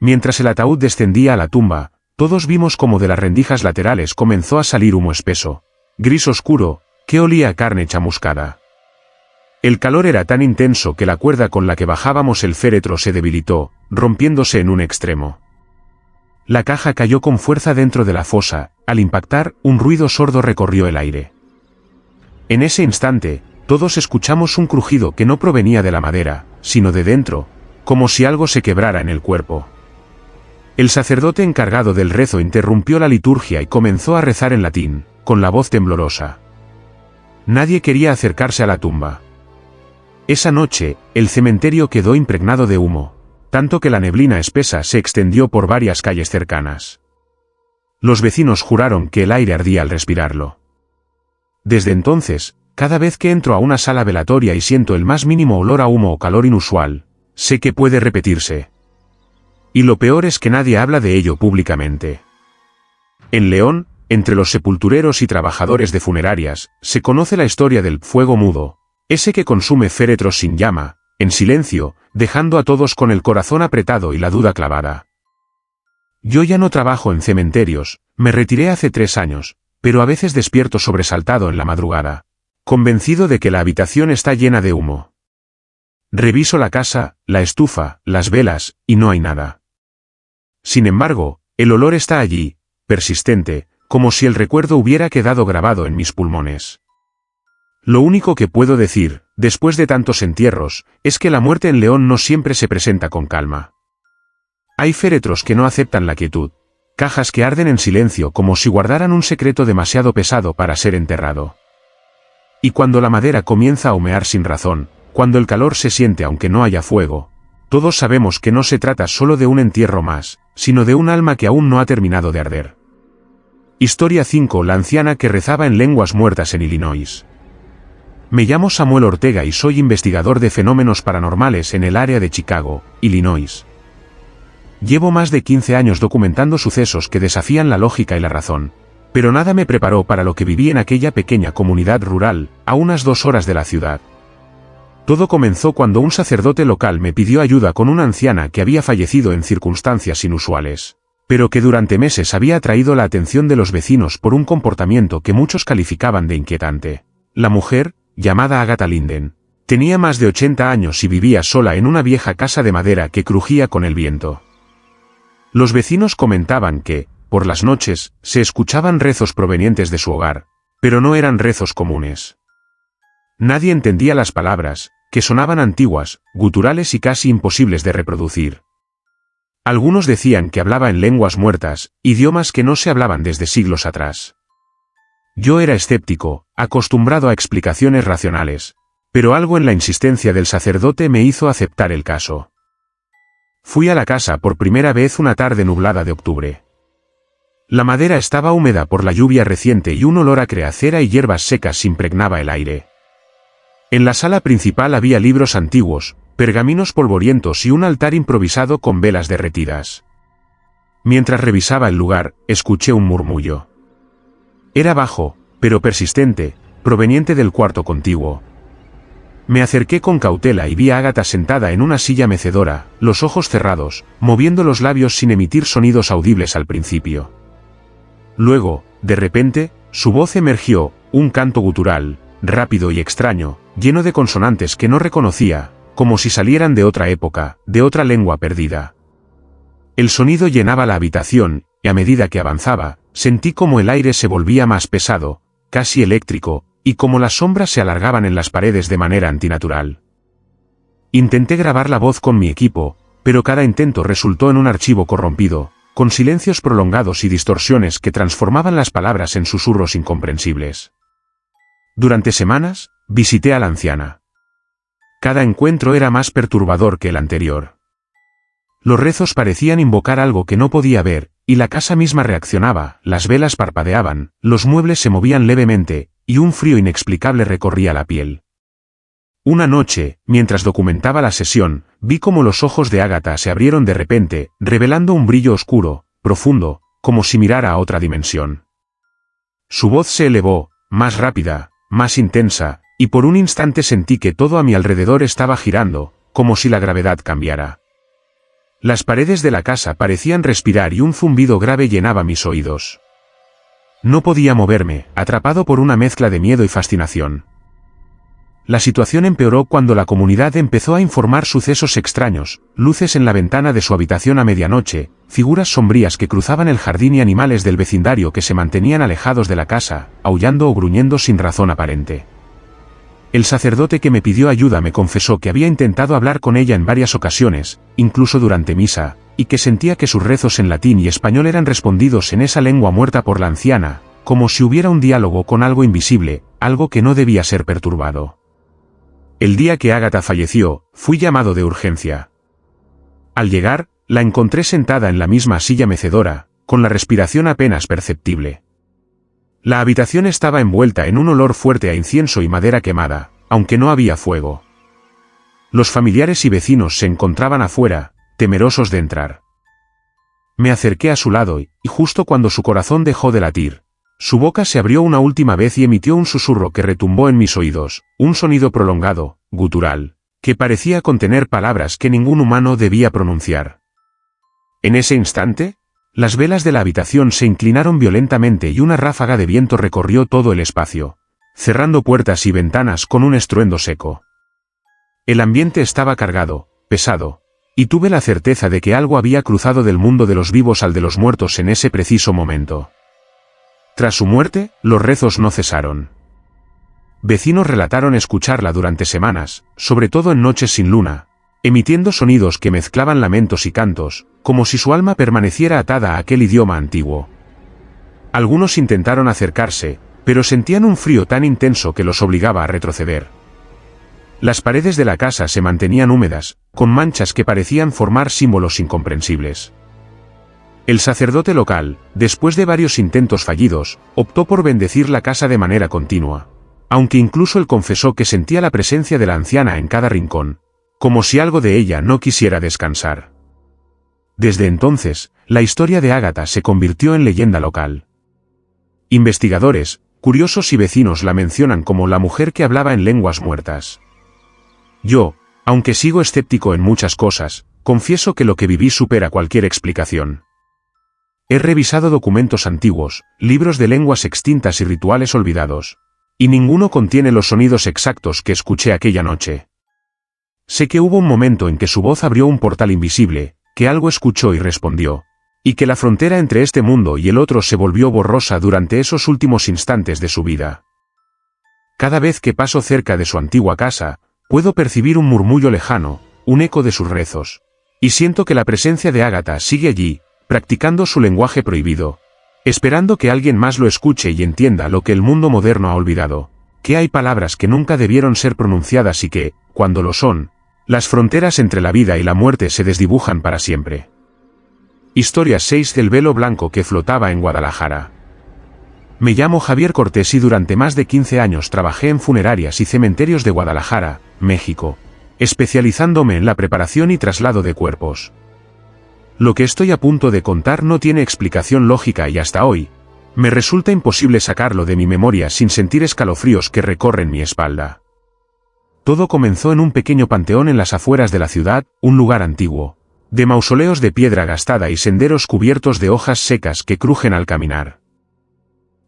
Mientras el ataúd descendía a la tumba, todos vimos como de las rendijas laterales comenzó a salir humo espeso, gris oscuro, que olía a carne chamuscada. El calor era tan intenso que la cuerda con la que bajábamos el féretro se debilitó, rompiéndose en un extremo. La caja cayó con fuerza dentro de la fosa, al impactar, un ruido sordo recorrió el aire. En ese instante, todos escuchamos un crujido que no provenía de la madera, sino de dentro, como si algo se quebrara en el cuerpo. El sacerdote encargado del rezo interrumpió la liturgia y comenzó a rezar en latín, con la voz temblorosa. Nadie quería acercarse a la tumba. Esa noche, el cementerio quedó impregnado de humo, tanto que la neblina espesa se extendió por varias calles cercanas. Los vecinos juraron que el aire ardía al respirarlo. Desde entonces, cada vez que entro a una sala velatoria y siento el más mínimo olor a humo o calor inusual, sé que puede repetirse. Y lo peor es que nadie habla de ello públicamente. En León, entre los sepultureros y trabajadores de funerarias, se conoce la historia del fuego mudo, ese que consume féretros sin llama, en silencio, dejando a todos con el corazón apretado y la duda clavada. Yo ya no trabajo en cementerios, me retiré hace 3 años, pero a veces despierto sobresaltado en la madrugada, convencido de que la habitación está llena de humo. Reviso la casa, la estufa, las velas, y no hay nada. Sin embargo, el olor está allí, persistente, como si el recuerdo hubiera quedado grabado en mis pulmones. Lo único que puedo decir, después de tantos entierros, es que la muerte en León no siempre se presenta con calma. Hay féretros que no aceptan la quietud, cajas que arden en silencio como si guardaran un secreto demasiado pesado para ser enterrado. Y cuando la madera comienza a humear sin razón, cuando el calor se siente aunque no haya fuego, todos sabemos que no se trata solo de un entierro más, sino de un alma que aún no ha terminado de arder. Historia 5. La anciana que rezaba en lenguas muertas en Illinois. Me llamo Samuel Ortega y soy investigador de fenómenos paranormales en el área de Chicago, Illinois. Llevo más de 15 años documentando sucesos que desafían la lógica y la razón, pero nada me preparó para lo que viví en aquella pequeña comunidad rural, a unas 2 horas de la ciudad. Todo comenzó cuando un sacerdote local me pidió ayuda con una anciana que había fallecido en circunstancias inusuales, pero que durante meses había atraído la atención de los vecinos por un comportamiento que muchos calificaban de inquietante. La mujer, llamada Agatha Linden, tenía más de 80 años y vivía sola en una vieja casa de madera que crujía con el viento. Los vecinos comentaban que, por las noches, se escuchaban rezos provenientes de su hogar, pero no eran rezos comunes. Nadie entendía las palabras, que sonaban antiguas, guturales y casi imposibles de reproducir. Algunos decían que hablaba en lenguas muertas, idiomas que no se hablaban desde siglos atrás. Yo era escéptico, acostumbrado a explicaciones racionales, pero algo en la insistencia del sacerdote me hizo aceptar el caso. Fui a la casa por primera vez una tarde nublada de octubre. La madera estaba húmeda por la lluvia reciente y un olor a creacera y hierbas secas impregnaba el aire. En la sala principal había libros antiguos, pergaminos polvorientos y un altar improvisado con velas derretidas. Mientras revisaba el lugar, escuché un murmullo. Era bajo, pero persistente, proveniente del cuarto contiguo. Me acerqué con cautela y vi a Ágata sentada en una silla mecedora, los ojos cerrados, moviendo los labios sin emitir sonidos audibles al principio. Luego, de repente, su voz emergió, un canto gutural, rápido y extraño, lleno de consonantes que no reconocía, como si salieran de otra época, de otra lengua perdida. El sonido llenaba la habitación, y a medida que avanzaba, sentí como el aire se volvía más pesado, casi eléctrico, y como las sombras se alargaban en las paredes de manera antinatural. Intenté grabar la voz con mi equipo, pero cada intento resultó en un archivo corrompido, con silencios prolongados y distorsiones que transformaban las palabras en susurros incomprensibles. Durante semanas, visité a la anciana. Cada encuentro era más perturbador que el anterior. Los rezos parecían invocar algo que no podía ver, y la casa misma reaccionaba, las velas parpadeaban, los muebles se movían levemente, y un frío inexplicable recorría la piel. Una noche, mientras documentaba la sesión, vi cómo los ojos de Ágata se abrieron de repente, revelando un brillo oscuro, profundo, como si mirara a otra dimensión. Su voz se elevó, más rápida, más intensa, y por un instante sentí que todo a mi alrededor estaba girando, como si la gravedad cambiara. Las paredes de la casa parecían respirar y un zumbido grave llenaba mis oídos. No podía moverme, atrapado por una mezcla de miedo y fascinación. La situación empeoró cuando la comunidad empezó a informar sucesos extraños, luces en la ventana de su habitación a medianoche, figuras sombrías que cruzaban el jardín y animales del vecindario que se mantenían alejados de la casa, aullando o gruñendo sin razón aparente. El sacerdote que me pidió ayuda me confesó que había intentado hablar con ella en varias ocasiones, incluso durante misa, y que sentía que sus rezos en latín y español eran respondidos en esa lengua muerta por la anciana, como si hubiera un diálogo con algo invisible, algo que no debía ser perturbado. El día que Ágata falleció, fui llamado de urgencia. Al llegar, la encontré sentada en la misma silla mecedora, con la respiración apenas perceptible. La habitación estaba envuelta en un olor fuerte a incienso y madera quemada, aunque no había fuego. Los familiares y vecinos se encontraban afuera, temerosos de entrar. Me acerqué a su lado y, justo cuando su corazón dejó de latir, su boca se abrió una última vez y emitió un susurro que retumbó en mis oídos, un sonido prolongado, gutural, que parecía contener palabras que ningún humano debía pronunciar. En ese instante, las velas de la habitación se inclinaron violentamente y una ráfaga de viento recorrió todo el espacio, cerrando puertas y ventanas con un estruendo seco. El ambiente estaba cargado, pesado, y tuve la certeza de que algo había cruzado del mundo de los vivos al de los muertos en ese preciso momento. Tras su muerte, los rezos no cesaron. Vecinos relataron escucharla durante semanas, sobre todo en noches sin luna, emitiendo sonidos que mezclaban lamentos y cantos, como si su alma permaneciera atada a aquel idioma antiguo. Algunos intentaron acercarse, pero sentían un frío tan intenso que los obligaba a retroceder. Las paredes de la casa se mantenían húmedas, con manchas que parecían formar símbolos incomprensibles. El sacerdote local, después de varios intentos fallidos, optó por bendecir la casa de manera continua, aunque incluso él confesó que sentía la presencia de la anciana en cada rincón, como si algo de ella no quisiera descansar. Desde entonces, la historia de Ágata se convirtió en leyenda local. Investigadores, curiosos y vecinos la mencionan como la mujer que hablaba en lenguas muertas. Yo, aunque sigo escéptico en muchas cosas, confieso que lo que viví supera cualquier explicación. He revisado documentos antiguos, libros de lenguas extintas y rituales olvidados, y ninguno contiene los sonidos exactos que escuché aquella noche. Sé que hubo un momento en que su voz abrió un portal invisible, que algo escuchó y respondió, y que la frontera entre este mundo y el otro se volvió borrosa durante esos últimos instantes de su vida. Cada vez que paso cerca de su antigua casa, puedo percibir un murmullo lejano, un eco de sus rezos. Y siento que la presencia de Ágata sigue allí, practicando su lenguaje prohibido, esperando que alguien más lo escuche y entienda lo que el mundo moderno ha olvidado, que hay palabras que nunca debieron ser pronunciadas y que, cuando lo son, las fronteras entre la vida y la muerte se desdibujan para siempre. Historia 6 del velo blanco que flotaba en Guadalajara. Me llamo Javier Cortés y durante más de 15 años trabajé en funerarias y cementerios de Guadalajara, México, especializándome en la preparación y traslado de cuerpos. Lo que estoy a punto de contar no tiene explicación lógica y hasta hoy, me resulta imposible sacarlo de mi memoria sin sentir escalofríos que recorren mi espalda. Todo comenzó en un pequeño panteón en las afueras de la ciudad, un lugar antiguo, de mausoleos de piedra gastada y senderos cubiertos de hojas secas que crujen al caminar.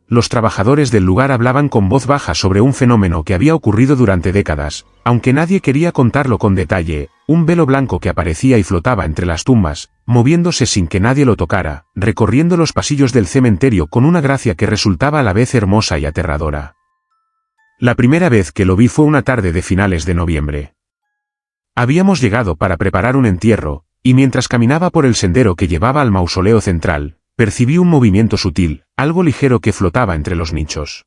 Los trabajadores del lugar hablaban con voz baja sobre un fenómeno que había ocurrido durante décadas, aunque nadie quería contarlo con detalle, un velo blanco que aparecía y flotaba entre las tumbas, moviéndose sin que nadie lo tocara, recorriendo los pasillos del cementerio con una gracia que resultaba a la vez hermosa y aterradora. La primera vez que lo vi fue una tarde de finales de noviembre. Habíamos llegado para preparar un entierro, y mientras caminaba por el sendero que llevaba al mausoleo central, percibí un movimiento sutil, algo ligero que flotaba entre los nichos.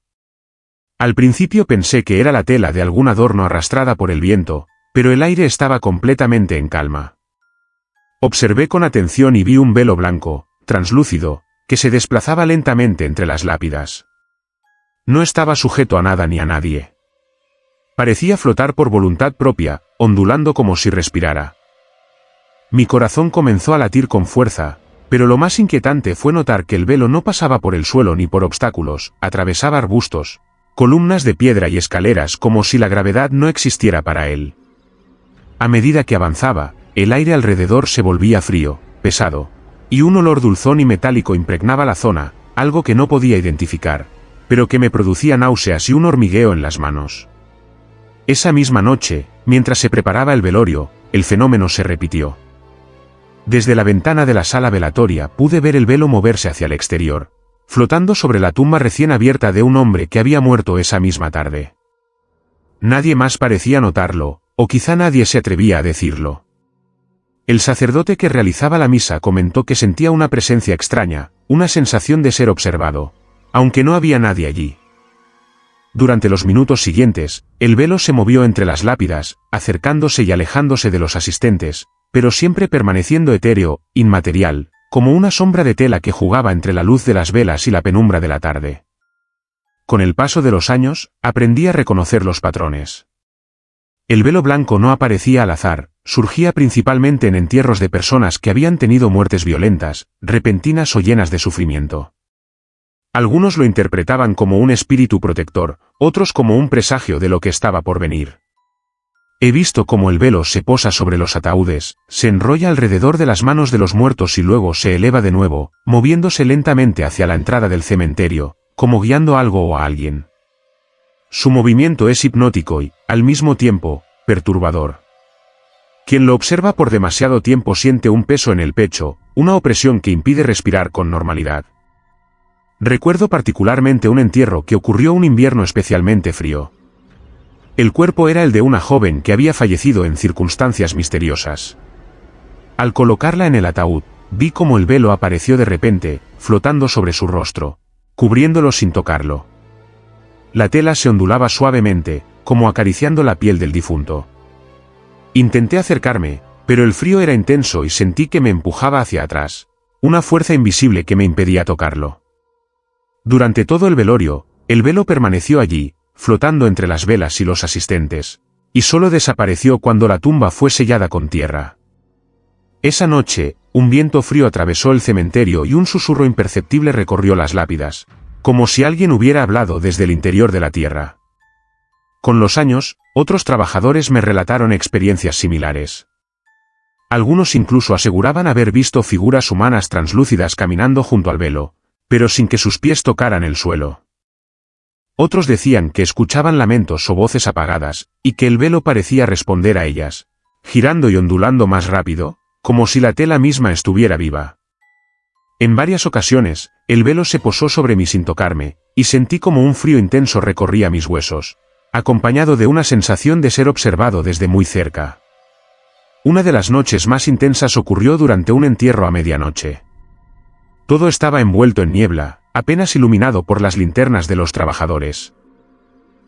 Al principio pensé que era la tela de algún adorno arrastrada por el viento, pero el aire estaba completamente en calma. Observé con atención y vi un velo blanco, translúcido, que se desplazaba lentamente entre las lápidas. No estaba sujeto a nada ni a nadie. Parecía flotar por voluntad propia, ondulando como si respirara. Mi corazón comenzó a latir con fuerza, pero lo más inquietante fue notar que el velo no pasaba por el suelo ni por obstáculos, atravesaba arbustos, columnas de piedra y escaleras como si la gravedad no existiera para él. A medida que avanzaba, el aire alrededor se volvía frío, pesado, y un olor dulzón y metálico impregnaba la zona, algo que no podía identificar, pero que me producía náuseas y un hormigueo en las manos. Esa misma noche, mientras se preparaba el velorio, el fenómeno se repitió. Desde la ventana de la sala velatoria pude ver el velo moverse hacia el exterior, flotando sobre la tumba recién abierta de un hombre que había muerto esa misma tarde. Nadie más parecía notarlo, o quizá nadie se atrevía a decirlo. El sacerdote que realizaba la misa comentó que sentía una presencia extraña, una sensación de ser observado, aunque no había nadie allí. Durante los minutos siguientes, el velo se movió entre las lápidas, acercándose y alejándose de los asistentes, pero siempre permaneciendo etéreo, inmaterial, como una sombra de tela que jugaba entre la luz de las velas y la penumbra de la tarde. Con el paso de los años, aprendí a reconocer los patrones. El velo blanco no aparecía al azar, surgía principalmente en entierros de personas que habían tenido muertes violentas, repentinas o llenas de sufrimiento. Algunos lo interpretaban como un espíritu protector, otros como un presagio de lo que estaba por venir. He visto cómo el velo se posa sobre los ataúdes, se enrolla alrededor de las manos de los muertos y luego se eleva de nuevo, moviéndose lentamente hacia la entrada del cementerio, como guiando algo o a alguien. Su movimiento es hipnótico y, al mismo tiempo, perturbador. Quien lo observa por demasiado tiempo siente un peso en el pecho, una opresión que impide respirar con normalidad. Recuerdo particularmente un entierro que ocurrió un invierno especialmente frío. El cuerpo era el de una joven que había fallecido en circunstancias misteriosas. Al colocarla en el ataúd, vi cómo el velo apareció de repente, flotando sobre su rostro, cubriéndolo sin tocarlo. La tela se ondulaba suavemente, como acariciando la piel del difunto. Intenté acercarme, pero el frío era intenso y sentí que me empujaba hacia atrás, una fuerza invisible que me impedía tocarlo. Durante todo el velorio, el velo permaneció allí, flotando entre las velas y los asistentes, y solo desapareció cuando la tumba fue sellada con tierra. Esa noche, un viento frío atravesó el cementerio y un susurro imperceptible recorrió las lápidas, como si alguien hubiera hablado desde el interior de la tierra. Con los años, otros trabajadores me relataron experiencias similares. Algunos incluso aseguraban haber visto figuras humanas translúcidas caminando junto al velo, pero sin que sus pies tocaran el suelo. Otros decían que escuchaban lamentos o voces apagadas, y que el velo parecía responder a ellas, girando y ondulando más rápido, como si la tela misma estuviera viva. En varias ocasiones, el velo se posó sobre mí sin tocarme, y sentí como un frío intenso recorría mis huesos, acompañado de una sensación de ser observado desde muy cerca. Una de las noches más intensas ocurrió durante un entierro a medianoche. Todo estaba envuelto en niebla, apenas iluminado por las linternas de los trabajadores.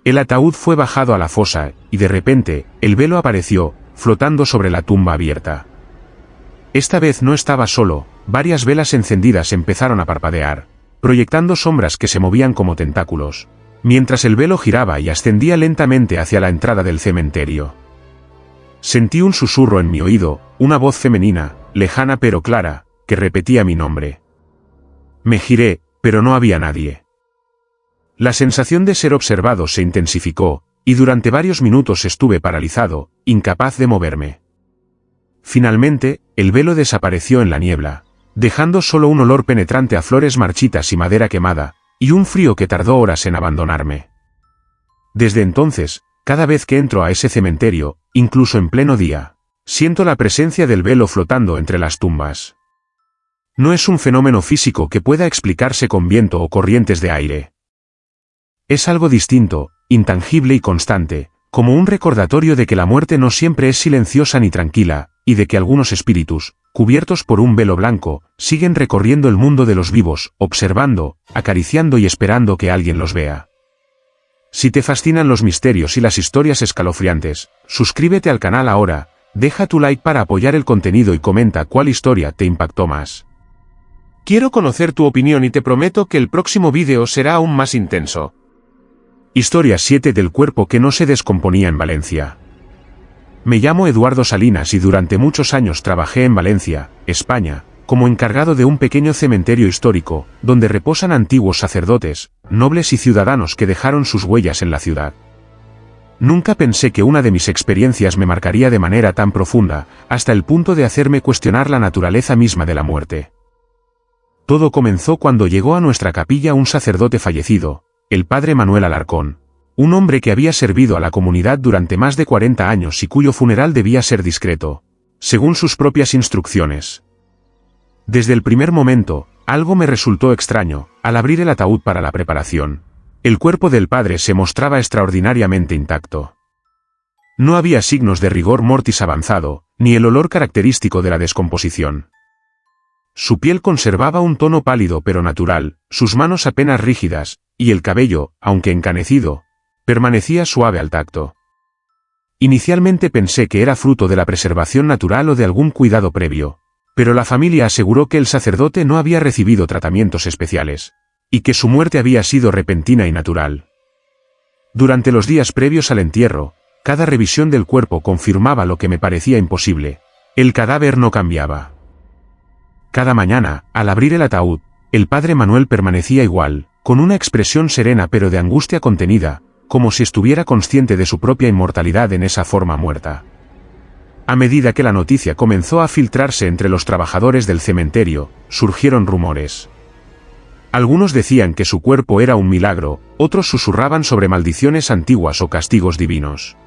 El ataúd fue bajado a la fosa, y de repente, el velo apareció, flotando sobre la tumba abierta. Esta vez no estaba solo, varias velas encendidas empezaron a parpadear, proyectando sombras que se movían como tentáculos, mientras el velo giraba y ascendía lentamente hacia la entrada del cementerio. Sentí un susurro en mi oído, una voz femenina, lejana pero clara, que repetía mi nombre. Me giré, pero no había nadie. La sensación de ser observado se intensificó, y durante varios minutos estuve paralizado, incapaz de moverme. Finalmente, el velo desapareció en la niebla, dejando solo un olor penetrante a flores marchitas y madera quemada, y un frío que tardó horas en abandonarme. Desde entonces, cada vez que entro a ese cementerio, incluso en pleno día, siento la presencia del velo flotando entre las tumbas. No es un fenómeno físico que pueda explicarse con viento o corrientes de aire. Es algo distinto, intangible y constante, como un recordatorio de que la muerte no siempre es silenciosa ni tranquila, y de que algunos espíritus, cubiertos por un velo blanco, siguen recorriendo el mundo de los vivos, observando, acariciando y esperando que alguien los vea. Si te fascinan los misterios y las historias escalofriantes, suscríbete al canal ahora, deja tu like para apoyar el contenido y comenta cuál historia te impactó más. Quiero conocer tu opinión y te prometo que el próximo vídeo será aún más intenso. Historia 7 del cuerpo que no se descomponía en Valencia. Me llamo Eduardo Salinas y durante muchos años trabajé en Valencia, España, como encargado de un pequeño cementerio histórico, donde reposan antiguos sacerdotes, nobles y ciudadanos que dejaron sus huellas en la ciudad. Nunca pensé que una de mis experiencias me marcaría de manera tan profunda, hasta el punto de hacerme cuestionar la naturaleza misma de la muerte. Todo comenzó cuando llegó a nuestra capilla un sacerdote fallecido, el padre Manuel Alarcón, un hombre que había servido a la comunidad durante más de 40 años y cuyo funeral debía ser discreto, según sus propias instrucciones. Desde el primer momento, algo me resultó extraño, al abrir el ataúd para la preparación. El cuerpo del padre se mostraba extraordinariamente intacto. No había signos de rigor mortis avanzado, ni el olor característico de la descomposición. Su piel conservaba un tono pálido pero natural, sus manos apenas rígidas, y el cabello, aunque encanecido, permanecía suave al tacto. Inicialmente pensé que era fruto de la preservación natural o de algún cuidado previo, pero la familia aseguró que el sacerdote no había recibido tratamientos especiales, y que su muerte había sido repentina y natural. Durante los días previos al entierro, cada revisión del cuerpo confirmaba lo que me parecía imposible: el cadáver no cambiaba. Cada mañana, al abrir el ataúd, el padre Manuel permanecía igual, con una expresión serena pero de angustia contenida, como si estuviera consciente de su propia inmortalidad en esa forma muerta. A medida que la noticia comenzó a filtrarse entre los trabajadores del cementerio, surgieron rumores. Algunos decían que su cuerpo era un milagro, otros susurraban sobre maldiciones antiguas o castigos divinos.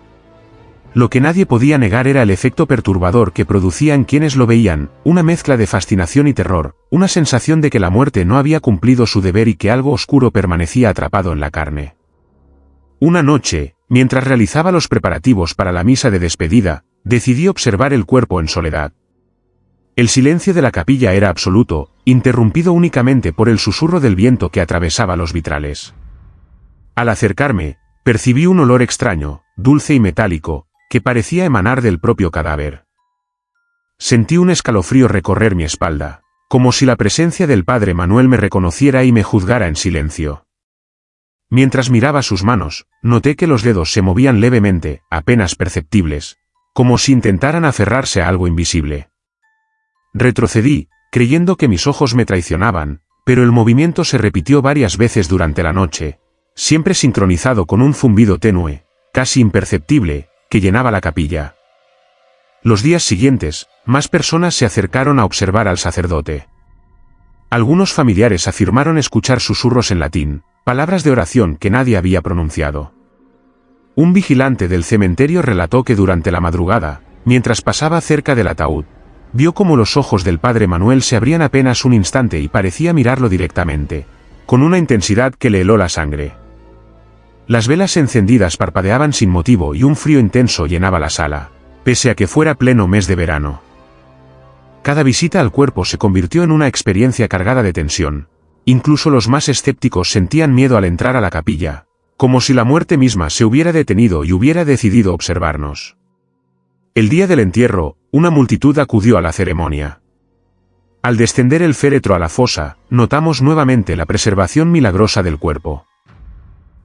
Lo que nadie podía negar era el efecto perturbador que producía en quienes lo veían, una mezcla de fascinación y terror, una sensación de que la muerte no había cumplido su deber y que algo oscuro permanecía atrapado en la carne. Una noche, mientras realizaba los preparativos para la misa de despedida, decidí observar el cuerpo en soledad. El silencio de la capilla era absoluto, interrumpido únicamente por el susurro del viento que atravesaba los vitrales. Al acercarme, percibí un olor extraño, dulce y metálico, que parecía emanar del propio cadáver. Sentí un escalofrío recorrer mi espalda, como si la presencia del padre Manuel me reconociera y me juzgara en silencio. Mientras miraba sus manos, noté que los dedos se movían levemente, apenas perceptibles, como si intentaran aferrarse a algo invisible. Retrocedí, creyendo que mis ojos me traicionaban, pero el movimiento se repitió varias veces durante la noche, siempre sincronizado con un zumbido tenue, casi imperceptible, que llenaba la capilla. Los días siguientes, más personas se acercaron a observar al sacerdote. Algunos familiares afirmaron escuchar susurros en latín, palabras de oración que nadie había pronunciado. Un vigilante del cementerio relató que durante la madrugada, mientras pasaba cerca del ataúd, vio cómo los ojos del padre Manuel se abrían apenas un instante y parecía mirarlo directamente, con una intensidad que le heló la sangre. Las velas encendidas parpadeaban sin motivo y un frío intenso llenaba la sala, pese a que fuera pleno mes de verano. Cada visita al cuerpo se convirtió en una experiencia cargada de tensión. Incluso los más escépticos sentían miedo al entrar a la capilla, como si la muerte misma se hubiera detenido y hubiera decidido observarnos. El día del entierro, una multitud acudió a la ceremonia. Al descender el féretro a la fosa, notamos nuevamente la preservación milagrosa del cuerpo.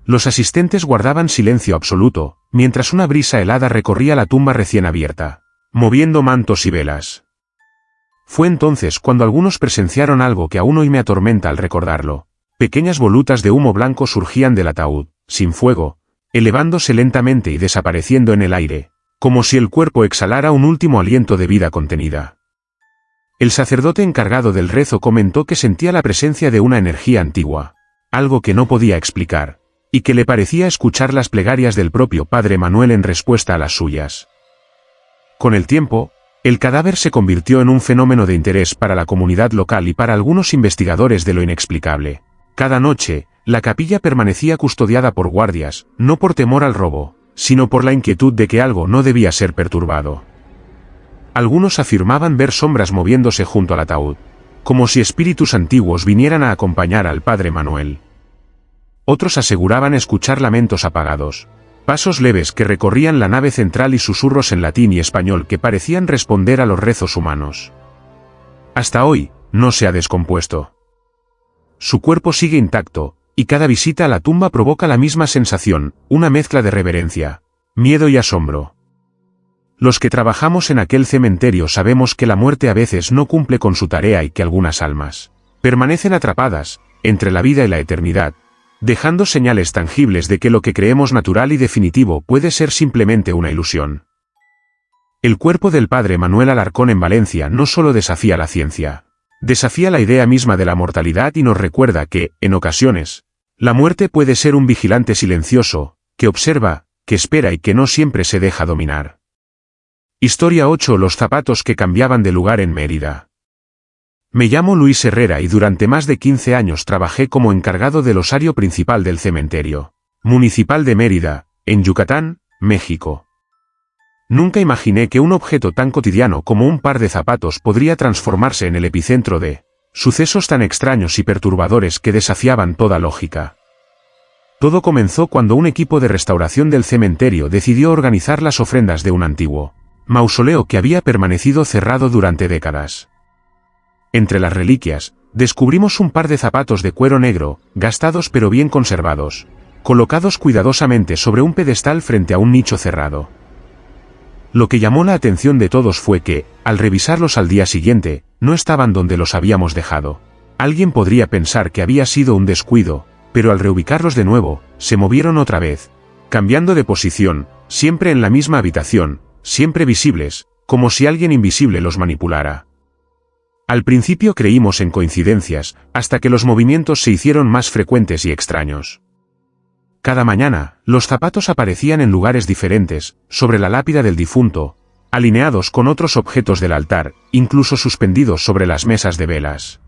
Los asistentes guardaban silencio absoluto, mientras una brisa helada recorría la tumba recién abierta, moviendo mantos y velas. Fue entonces cuando algunos presenciaron algo que aún hoy me atormenta al recordarlo. Pequeñas volutas de humo blanco surgían del ataúd, sin fuego, elevándose lentamente y desapareciendo en el aire, como si el cuerpo exhalara un último aliento de vida contenida. El sacerdote encargado del rezo comentó que sentía la presencia de una energía antigua, algo que no podía explicar, y que le parecía escuchar las plegarias del propio padre Manuel en respuesta a las suyas. Con el tiempo, el cadáver se convirtió en un fenómeno de interés para la comunidad local y para algunos investigadores de lo inexplicable. Cada noche, la capilla permanecía custodiada por guardias, no por temor al robo, sino por la inquietud de que algo no debía ser perturbado. Algunos afirmaban ver sombras moviéndose junto al ataúd, como si espíritus antiguos vinieran a acompañar al padre Manuel. Otros aseguraban escuchar lamentos apagados, pasos leves que recorrían la nave central y susurros en latín y español que parecían responder a los rezos humanos. Hasta hoy, no se ha descompuesto. Su cuerpo sigue intacto, y cada visita a la tumba provoca la misma sensación, una mezcla de reverencia, miedo y asombro. Los que trabajamos en aquel cementerio sabemos que la muerte a veces no cumple con su tarea y que algunas almas permanecen atrapadas, entre la vida y la eternidad, dejando señales tangibles de que lo que creemos natural y definitivo puede ser simplemente una ilusión. El cuerpo del padre Manuel Alarcón en Valencia no solo desafía la ciencia, desafía la idea misma de la mortalidad y nos recuerda que, en ocasiones, la muerte puede ser un vigilante silencioso, que observa, que espera y que no siempre se deja dominar. Historia 8. Los zapatos que cambiaban de lugar en Mérida. Me llamo Luis Herrera y durante más de 15 años trabajé como encargado del osario principal del cementerio municipal de Mérida, en Yucatán, México. Nunca imaginé que un objeto tan cotidiano como un par de zapatos podría transformarse en el epicentro de sucesos tan extraños y perturbadores que desafiaban toda lógica. Todo comenzó cuando un equipo de restauración del cementerio decidió organizar las ofrendas de un antiguo mausoleo que había permanecido cerrado durante décadas. Entre las reliquias, descubrimos un par de zapatos de cuero negro, gastados pero bien conservados, colocados cuidadosamente sobre un pedestal frente a un nicho cerrado. Lo que llamó la atención de todos fue que, al revisarlos al día siguiente, no estaban donde los habíamos dejado. Alguien podría pensar que había sido un descuido, pero al reubicarlos de nuevo, se movieron otra vez, cambiando de posición, siempre en la misma habitación, siempre visibles, como si alguien invisible los manipulara. Al principio creímos en coincidencias, hasta que los movimientos se hicieron más frecuentes y extraños. Cada mañana, los zapatos aparecían en lugares diferentes, sobre la lápida del difunto, alineados con otros objetos del altar, incluso suspendidos sobre las mesas de velas.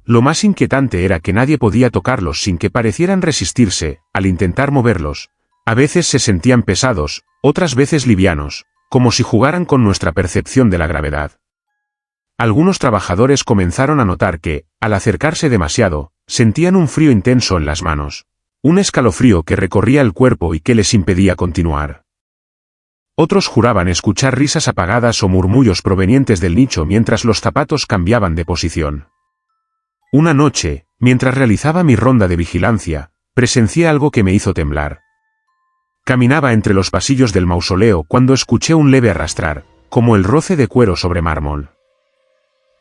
Lo más inquietante era que nadie podía tocarlos sin que parecieran resistirse, al intentar moverlos. A veces se sentían pesados, otras veces livianos, como si jugaran con nuestra percepción de la gravedad. Algunos trabajadores comenzaron a notar que, al acercarse demasiado, sentían un frío intenso en las manos, un escalofrío que recorría el cuerpo y que les impedía continuar. Otros juraban escuchar risas apagadas o murmullos provenientes del nicho mientras los zapatos cambiaban de posición. Una noche, mientras realizaba mi ronda de vigilancia, presencié algo que me hizo temblar. Caminaba entre los pasillos del mausoleo cuando escuché un leve arrastrar, como el roce de cuero sobre mármol.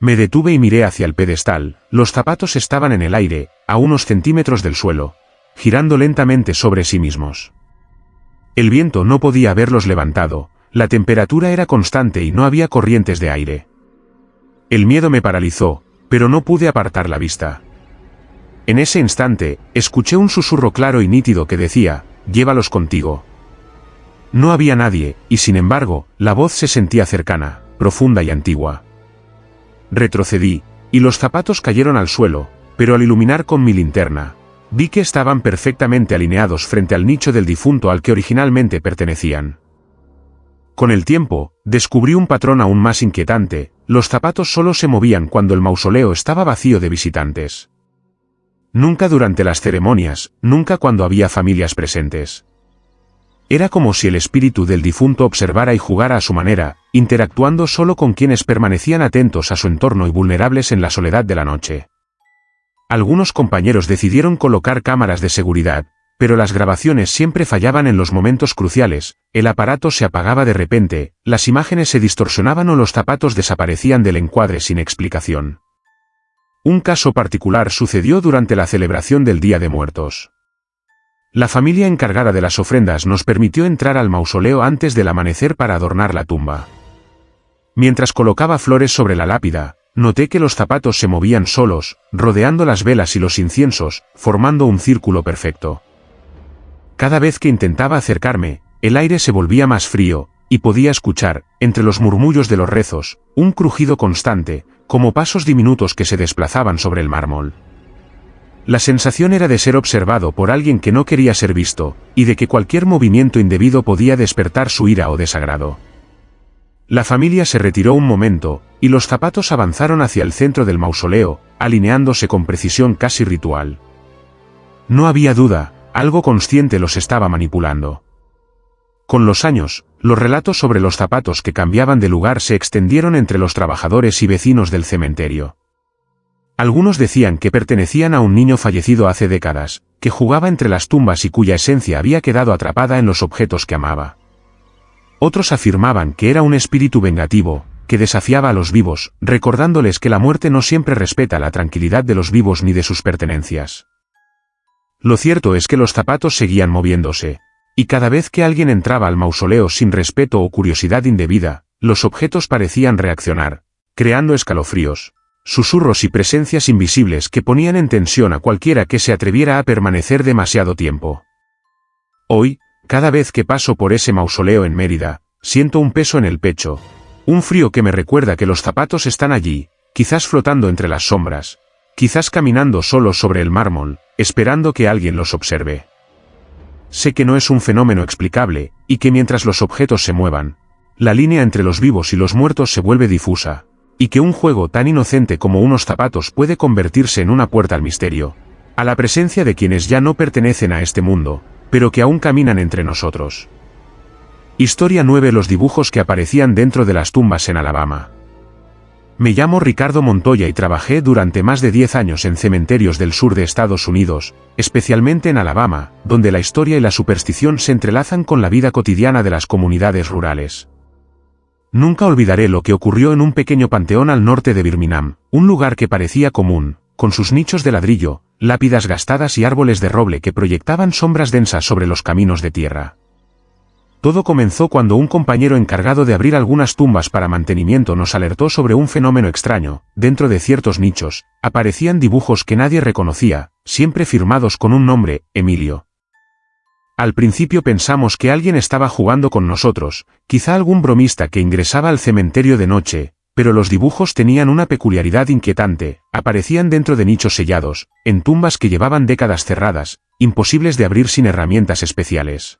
Me detuve y miré hacia el pedestal. Los zapatos estaban en el aire, a unos centímetros del suelo, girando lentamente sobre sí mismos. El viento no podía haberlos levantado, la temperatura era constante y no había corrientes de aire. El miedo me paralizó, pero no pude apartar la vista. En ese instante, escuché un susurro claro y nítido que decía: «Llévalos contigo». No había nadie, y sin embargo, la voz se sentía cercana, profunda y antigua. Retrocedí, y los zapatos cayeron al suelo, pero al iluminar con mi linterna, Vi que estaban perfectamente alineados frente al nicho del difunto al que originalmente pertenecían. Con el tiempo, descubrí un patrón aún más inquietante: los zapatos solo se movían cuando el mausoleo estaba vacío de visitantes. Nunca durante las ceremonias, nunca cuando había familias presentes. Era como si el espíritu del difunto observara y jugara a su manera, interactuando solo con quienes permanecían atentos a su entorno y vulnerables en la soledad de la noche. Algunos compañeros decidieron colocar cámaras de seguridad, pero las grabaciones siempre fallaban en los momentos cruciales, el aparato se apagaba de repente, las imágenes se distorsionaban o los zapatos desaparecían del encuadre sin explicación. Un caso particular sucedió durante la celebración del Día de Muertos. La familia encargada de las ofrendas nos permitió entrar al mausoleo antes del amanecer para adornar la tumba. Mientras colocaba flores sobre la lápida, noté que los zapatos se movían solos, rodeando las velas y los inciensos, formando un círculo perfecto. Cada vez que intentaba acercarme, el aire se volvía más frío, y podía escuchar, entre los murmullos de los rezos, un crujido constante, como pasos diminutos que se desplazaban sobre el mármol. La sensación era de ser observado por alguien que no quería ser visto, y de que cualquier movimiento indebido podía despertar su ira o desagrado. La familia se retiró un momento, y los zapatos avanzaron hacia el centro del mausoleo, alineándose con precisión casi ritual. No había duda, algo consciente los estaba manipulando. Con los años, los relatos sobre los zapatos que cambiaban de lugar se extendieron entre los trabajadores y vecinos del cementerio. Algunos decían que pertenecían a un niño fallecido hace décadas, que jugaba entre las tumbas y cuya esencia había quedado atrapada en los objetos que amaba. Otros afirmaban que era un espíritu vengativo, que desafiaba a los vivos, recordándoles que la muerte no siempre respeta la tranquilidad de los vivos ni de sus pertenencias. Lo cierto es que los zapatos seguían moviéndose, y cada vez que alguien entraba al mausoleo sin respeto o curiosidad indebida, los objetos parecían reaccionar, creando escalofríos, susurros y presencias invisibles que ponían en tensión a cualquiera que se atreviera a permanecer demasiado tiempo. Hoy, cada vez que paso por ese mausoleo en Mérida, siento un peso en el pecho, un frío que me recuerda que los zapatos están allí, quizás flotando entre las sombras, quizás caminando solos sobre el mármol, esperando que alguien los observe. Sé que no es un fenómeno explicable, y que mientras los objetos se muevan, la línea entre los vivos y los muertos se vuelve difusa, y que un juego tan inocente como unos zapatos puede convertirse en una puerta al misterio, a la presencia de quienes ya no pertenecen a este mundo, pero que aún caminan entre nosotros. Historia 9: los dibujos que aparecían dentro de las tumbas en Alabama. Me llamo Ricardo Montoya y trabajé durante más de 10 años en cementerios del sur de Estados Unidos, especialmente en Alabama, donde la historia y la superstición se entrelazan con la vida cotidiana de las comunidades rurales. Nunca olvidaré lo que ocurrió en un pequeño panteón al norte de Birmingham, un lugar que parecía común, con sus nichos de ladrillo, lápidas gastadas y árboles de roble que proyectaban sombras densas sobre los caminos de tierra. Todo comenzó cuando un compañero encargado de abrir algunas tumbas para mantenimiento nos alertó sobre un fenómeno extraño: dentro de ciertos nichos, aparecían dibujos que nadie reconocía, siempre firmados con un nombre: Emilio. Al principio pensamos que alguien estaba jugando con nosotros, quizá algún bromista que ingresaba al cementerio de noche, pero los dibujos tenían una peculiaridad inquietante: aparecían dentro de nichos sellados, en tumbas que llevaban décadas cerradas, imposibles de abrir sin herramientas especiales.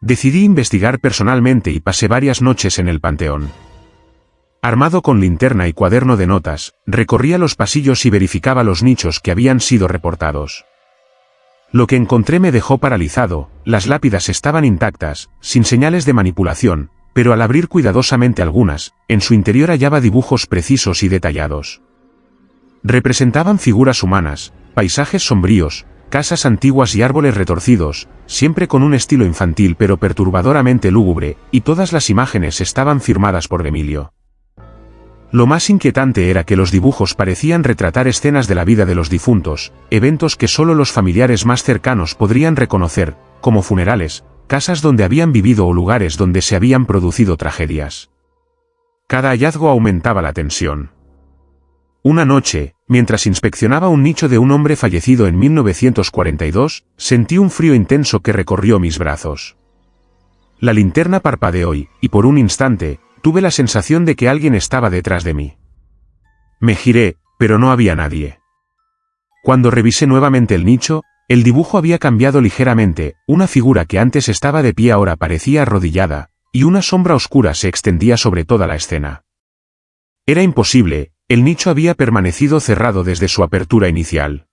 Decidí investigar personalmente y pasé varias noches en el panteón. Armado con linterna y cuaderno de notas, recorría los pasillos y verificaba los nichos que habían sido reportados. Lo que encontré me dejó paralizado: las lápidas estaban intactas, sin señales de manipulación, pero al abrir cuidadosamente algunas, en su interior hallaba dibujos precisos y detallados. Representaban figuras humanas, paisajes sombríos, casas antiguas y árboles retorcidos, siempre con un estilo infantil pero perturbadoramente lúgubre, y todas las imágenes estaban firmadas por Emilio. Lo más inquietante era que los dibujos parecían retratar escenas de la vida de los difuntos, eventos que solo los familiares más cercanos podrían reconocer, como funerales, casas donde habían vivido o lugares donde se habían producido tragedias. Cada hallazgo aumentaba la tensión. Una noche, mientras inspeccionaba un nicho de un hombre fallecido en 1942, sentí un frío intenso que recorrió mis brazos. La linterna parpadeó y por un instante, tuve la sensación de que alguien estaba detrás de mí. Me giré, pero no había nadie. Cuando revisé nuevamente el nicho, el dibujo había cambiado ligeramente, una figura que antes estaba de pie ahora parecía arrodillada, y una sombra oscura se extendía sobre toda la escena. Era imposible, el nicho había permanecido cerrado desde su apertura inicial.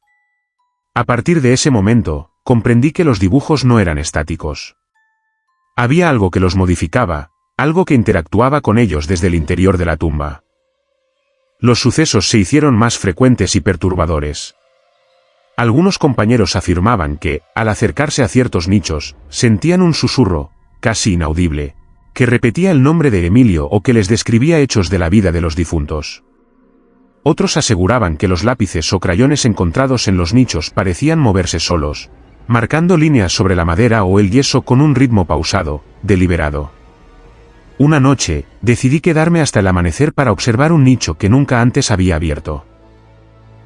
A partir de ese momento, comprendí que los dibujos no eran estáticos. Había algo que los modificaba, algo que interactuaba con ellos desde el interior de la tumba. Los sucesos se hicieron más frecuentes y perturbadores. Algunos compañeros afirmaban que, al acercarse a ciertos nichos, sentían un susurro, casi inaudible, que repetía el nombre de Emilio o que les describía hechos de la vida de los difuntos. Otros aseguraban que los lápices o crayones encontrados en los nichos parecían moverse solos, marcando líneas sobre la madera o el yeso con un ritmo pausado, deliberado. Una noche, decidí quedarme hasta el amanecer para observar un nicho que nunca antes había abierto.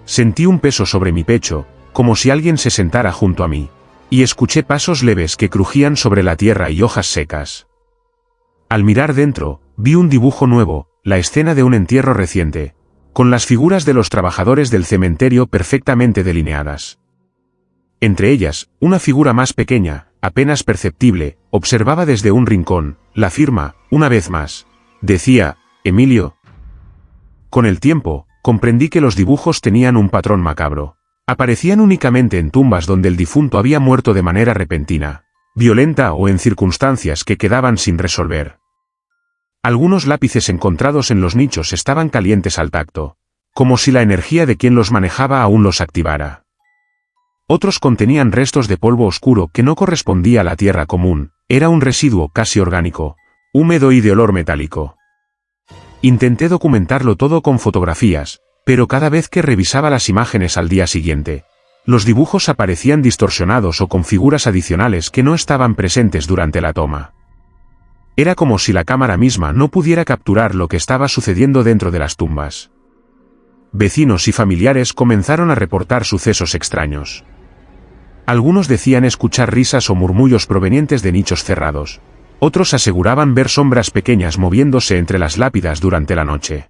Sentí un peso sobre mi pecho, como si alguien se sentara junto a mí, y escuché pasos leves que crujían sobre la tierra y hojas secas. Al mirar dentro, vi un dibujo nuevo, la escena de un entierro reciente, con las figuras de los trabajadores del cementerio perfectamente delineadas. Entre ellas, una figura más pequeña, apenas perceptible, observaba desde un rincón. La firma, una vez más, decía, Emilio. Con el tiempo, comprendí que los dibujos tenían un patrón macabro. Aparecían únicamente en tumbas donde el difunto había muerto de manera repentina, violenta o en circunstancias que quedaban sin resolver. Algunos lápices encontrados en los nichos estaban calientes al tacto, como si la energía de quien los manejaba aún los activara. Otros contenían restos de polvo oscuro que no correspondía a la tierra común, era un residuo casi orgánico, húmedo y de olor metálico. Intenté documentarlo todo con fotografías, pero cada vez que revisaba las imágenes al día siguiente, los dibujos aparecían distorsionados o con figuras adicionales que no estaban presentes durante la toma. Era como si la cámara misma no pudiera capturar lo que estaba sucediendo dentro de las tumbas. Vecinos y familiares comenzaron a reportar sucesos extraños. Algunos decían escuchar risas o murmullos provenientes de nichos cerrados. Otros aseguraban ver sombras pequeñas moviéndose entre las lápidas durante la noche.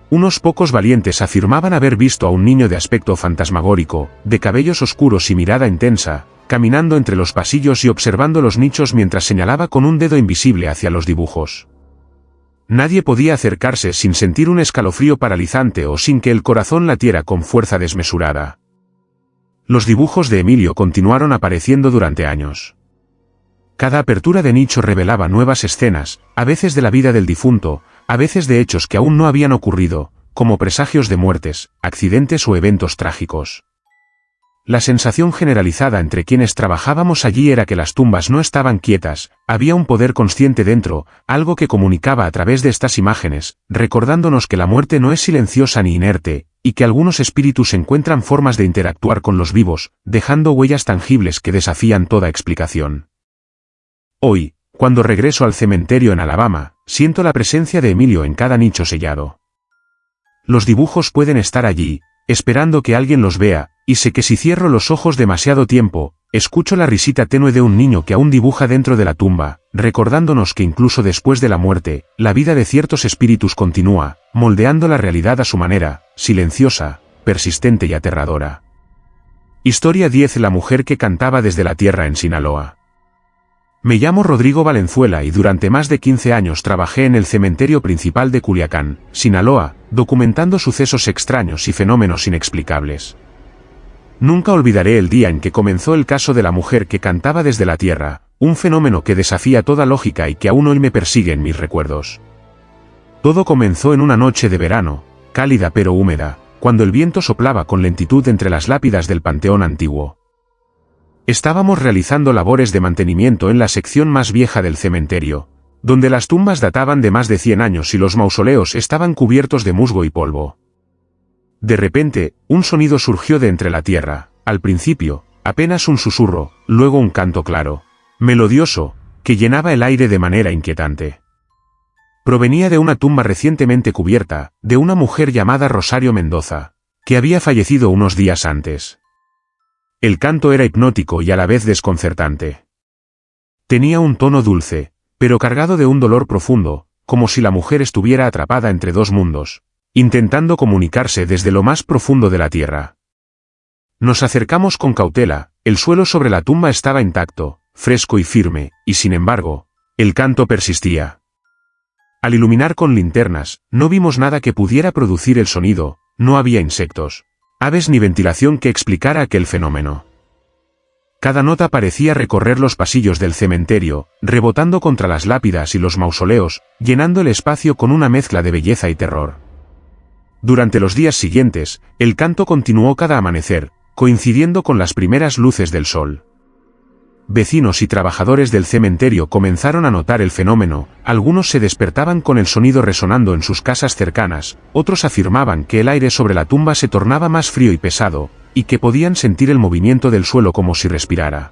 Unos pocos valientes afirmaban haber visto a un niño de aspecto fantasmagórico, de cabellos oscuros y mirada intensa, caminando entre los pasillos y observando los nichos mientras señalaba con un dedo invisible hacia los dibujos. Nadie podía acercarse sin sentir un escalofrío paralizante o sin que el corazón latiera con fuerza desmesurada. Los dibujos de Emilio continuaron apareciendo durante años. Cada apertura de nicho revelaba nuevas escenas, a veces de la vida del difunto, a veces de hechos que aún no habían ocurrido, como presagios de muertes, accidentes o eventos trágicos. La sensación generalizada entre quienes trabajábamos allí era que las tumbas no estaban quietas, había un poder consciente dentro, algo que comunicaba a través de estas imágenes, recordándonos que la muerte no es silenciosa ni inerte, y que algunos espíritus encuentran formas de interactuar con los vivos, dejando huellas tangibles que desafían toda explicación. Hoy, cuando regreso al cementerio en Alabama, siento la presencia de Emilio en cada nicho sellado. Los dibujos pueden estar allí, esperando que alguien los vea, y sé que si cierro los ojos demasiado tiempo, escucho la risita tenue de un niño que aún dibuja dentro de la tumba, recordándonos que incluso después de la muerte, la vida de ciertos espíritus continúa, moldeando la realidad a su manera, silenciosa, persistente y aterradora. Historia 10. La mujer que cantaba desde la tierra en Sinaloa. Me llamo Rodrigo Valenzuela y durante más de 15 años trabajé en el cementerio principal de Culiacán, Sinaloa, documentando sucesos extraños y fenómenos inexplicables. Nunca olvidaré el día en que comenzó el caso de la mujer que cantaba desde la tierra, un fenómeno que desafía toda lógica y que aún hoy me persigue en mis recuerdos. Todo comenzó en una noche de verano, cálida pero húmeda, cuando el viento soplaba con lentitud entre las lápidas del panteón antiguo. Estábamos realizando labores de mantenimiento en la sección más vieja del cementerio, donde las tumbas databan de más de 100 años y los mausoleos estaban cubiertos de musgo y polvo. De repente, un sonido surgió de entre la tierra, al principio, apenas un susurro, luego un canto claro, melodioso, que llenaba el aire de manera inquietante. Provenía de una tumba recientemente cubierta, de una mujer llamada Rosario Mendoza, que había fallecido unos días antes. El canto era hipnótico y a la vez desconcertante. Tenía un tono dulce, pero cargado de un dolor profundo, como si la mujer estuviera atrapada entre dos mundos, intentando comunicarse desde lo más profundo de la tierra. Nos acercamos con cautela, el suelo sobre la tumba estaba intacto, fresco y firme, y sin embargo, el canto persistía. Al iluminar con linternas, no vimos nada que pudiera producir el sonido, no había insectos, aves ni ventilación que explicara aquel fenómeno. Cada nota parecía recorrer los pasillos del cementerio, rebotando contra las lápidas y los mausoleos, llenando el espacio con una mezcla de belleza y terror. Durante los días siguientes, el canto continuó cada amanecer, coincidiendo con las primeras luces del sol. Vecinos y trabajadores del cementerio comenzaron a notar el fenómeno, algunos se despertaban con el sonido resonando en sus casas cercanas, otros afirmaban que el aire sobre la tumba se tornaba más frío y pesado, y que podían sentir el movimiento del suelo como si respirara.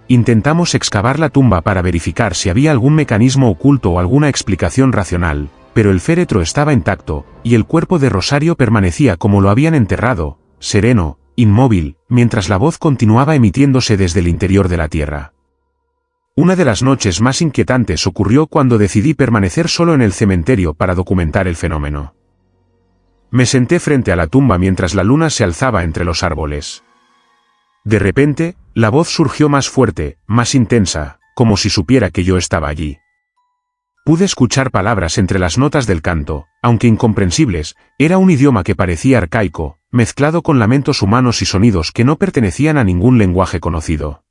Intentamos excavar la tumba para verificar si había algún mecanismo oculto o alguna explicación racional, pero el féretro estaba intacto, y el cuerpo de Rosario permanecía como lo habían enterrado, sereno, inmóvil, mientras la voz continuaba emitiéndose desde el interior de la tierra. Una de las noches más inquietantes ocurrió cuando decidí permanecer solo en el cementerio para documentar el fenómeno. Me senté frente a la tumba mientras la luna se alzaba entre los árboles. De repente, la voz surgió más fuerte, más intensa, como si supiera que yo estaba allí. Pude escuchar palabras entre las notas del canto, aunque incomprensibles, era un idioma que parecía arcaico, mezclado con lamentos humanos y sonidos que no pertenecían a ningún lenguaje conocido.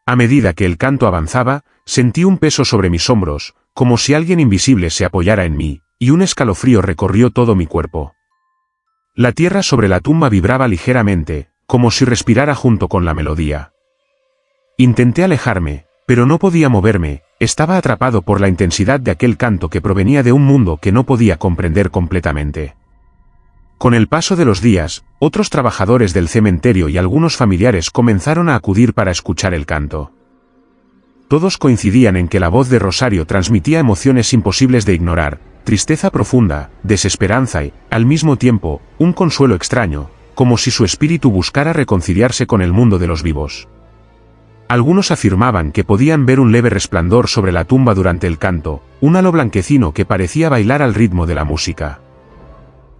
A medida que el canto avanzaba, sentí un peso sobre mis hombros, como si alguien invisible se apoyara en mí, y un escalofrío recorrió todo mi cuerpo. La tierra sobre la tumba vibraba ligeramente, como si respirara junto con la melodía. Intenté alejarme, pero no podía moverme, estaba atrapado por la intensidad de aquel canto que provenía de un mundo que no podía comprender completamente. Con el paso de los días, otros trabajadores del cementerio y algunos familiares comenzaron a acudir para escuchar el canto. Todos coincidían en que la voz de Rosario transmitía emociones imposibles de ignorar, tristeza profunda, desesperanza y, al mismo tiempo, un consuelo extraño, como si su espíritu buscara reconciliarse con el mundo de los vivos. Algunos afirmaban que podían ver un leve resplandor sobre la tumba durante el canto, un halo blanquecino que parecía bailar al ritmo de la música.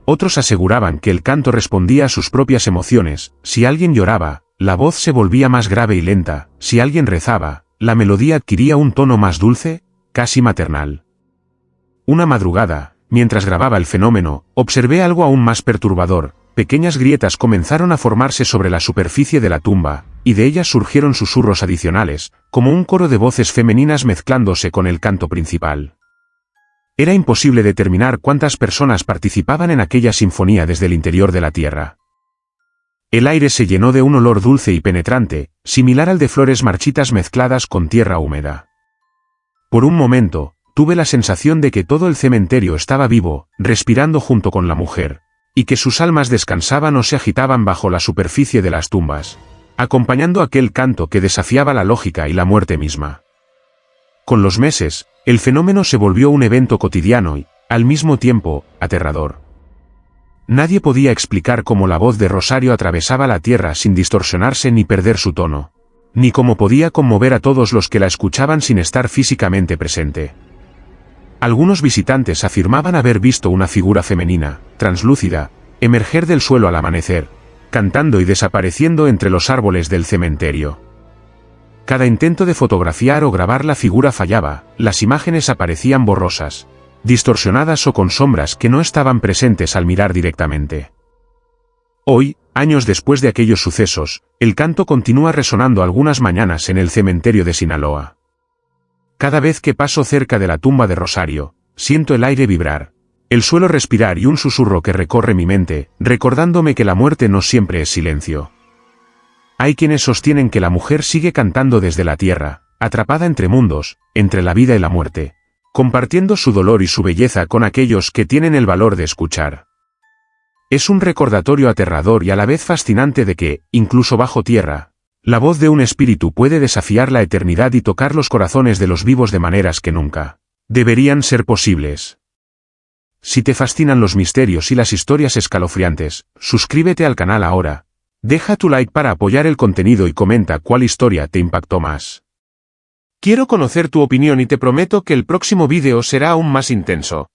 Otros aseguraban que el canto respondía a sus propias emociones, si alguien lloraba, la voz se volvía más grave y lenta, si alguien rezaba, la melodía adquiría un tono más dulce, casi maternal. Una madrugada, mientras grababa el fenómeno, observé algo aún más perturbador, pequeñas grietas comenzaron a formarse sobre la superficie de la tumba, y de ellas surgieron susurros adicionales, como un coro de voces femeninas mezclándose con el canto principal. Era imposible determinar cuántas personas participaban en aquella sinfonía desde el interior de la tierra. El aire se llenó de un olor dulce y penetrante, similar al de flores marchitas mezcladas con tierra húmeda. Por un momento, tuve la sensación de que todo el cementerio estaba vivo, respirando junto con la mujer, y que sus almas descansaban o se agitaban bajo la superficie de las tumbas, acompañando aquel canto que desafiaba la lógica y la muerte misma. Con los meses, el fenómeno se volvió un evento cotidiano y, al mismo tiempo, aterrador. Nadie podía explicar cómo la voz de Rosario atravesaba la tierra sin distorsionarse ni perder su tono, ni cómo podía conmover a todos los que la escuchaban sin estar físicamente presente. Algunos visitantes afirmaban haber visto una figura femenina, translúcida, emerger del suelo al amanecer, cantando y desapareciendo entre los árboles del cementerio. Cada intento de fotografiar o grabar la figura fallaba, las imágenes aparecían borrosas, distorsionadas o con sombras que no estaban presentes al mirar directamente. Hoy, años después de aquellos sucesos, el canto continúa resonando algunas mañanas en el cementerio de Sinaloa. Cada vez que paso cerca de la tumba de Rosario, siento el aire vibrar, el suelo respirar y un susurro que recorre mi mente, recordándome que la muerte no siempre es silencio. Hay quienes sostienen que la mujer sigue cantando desde la tierra, atrapada entre mundos, entre la vida y la muerte, compartiendo su dolor y su belleza con aquellos que tienen el valor de escuchar. Es un recordatorio aterrador y a la vez fascinante de que, incluso bajo tierra, la voz de un espíritu puede desafiar la eternidad y tocar los corazones de los vivos de maneras que nunca deberían ser posibles. Si te fascinan los misterios y las historias escalofriantes, suscríbete al canal ahora. Deja tu like para apoyar el contenido y comenta cuál historia te impactó más. Quiero conocer tu opinión y te prometo que el próximo vídeo será aún más intenso.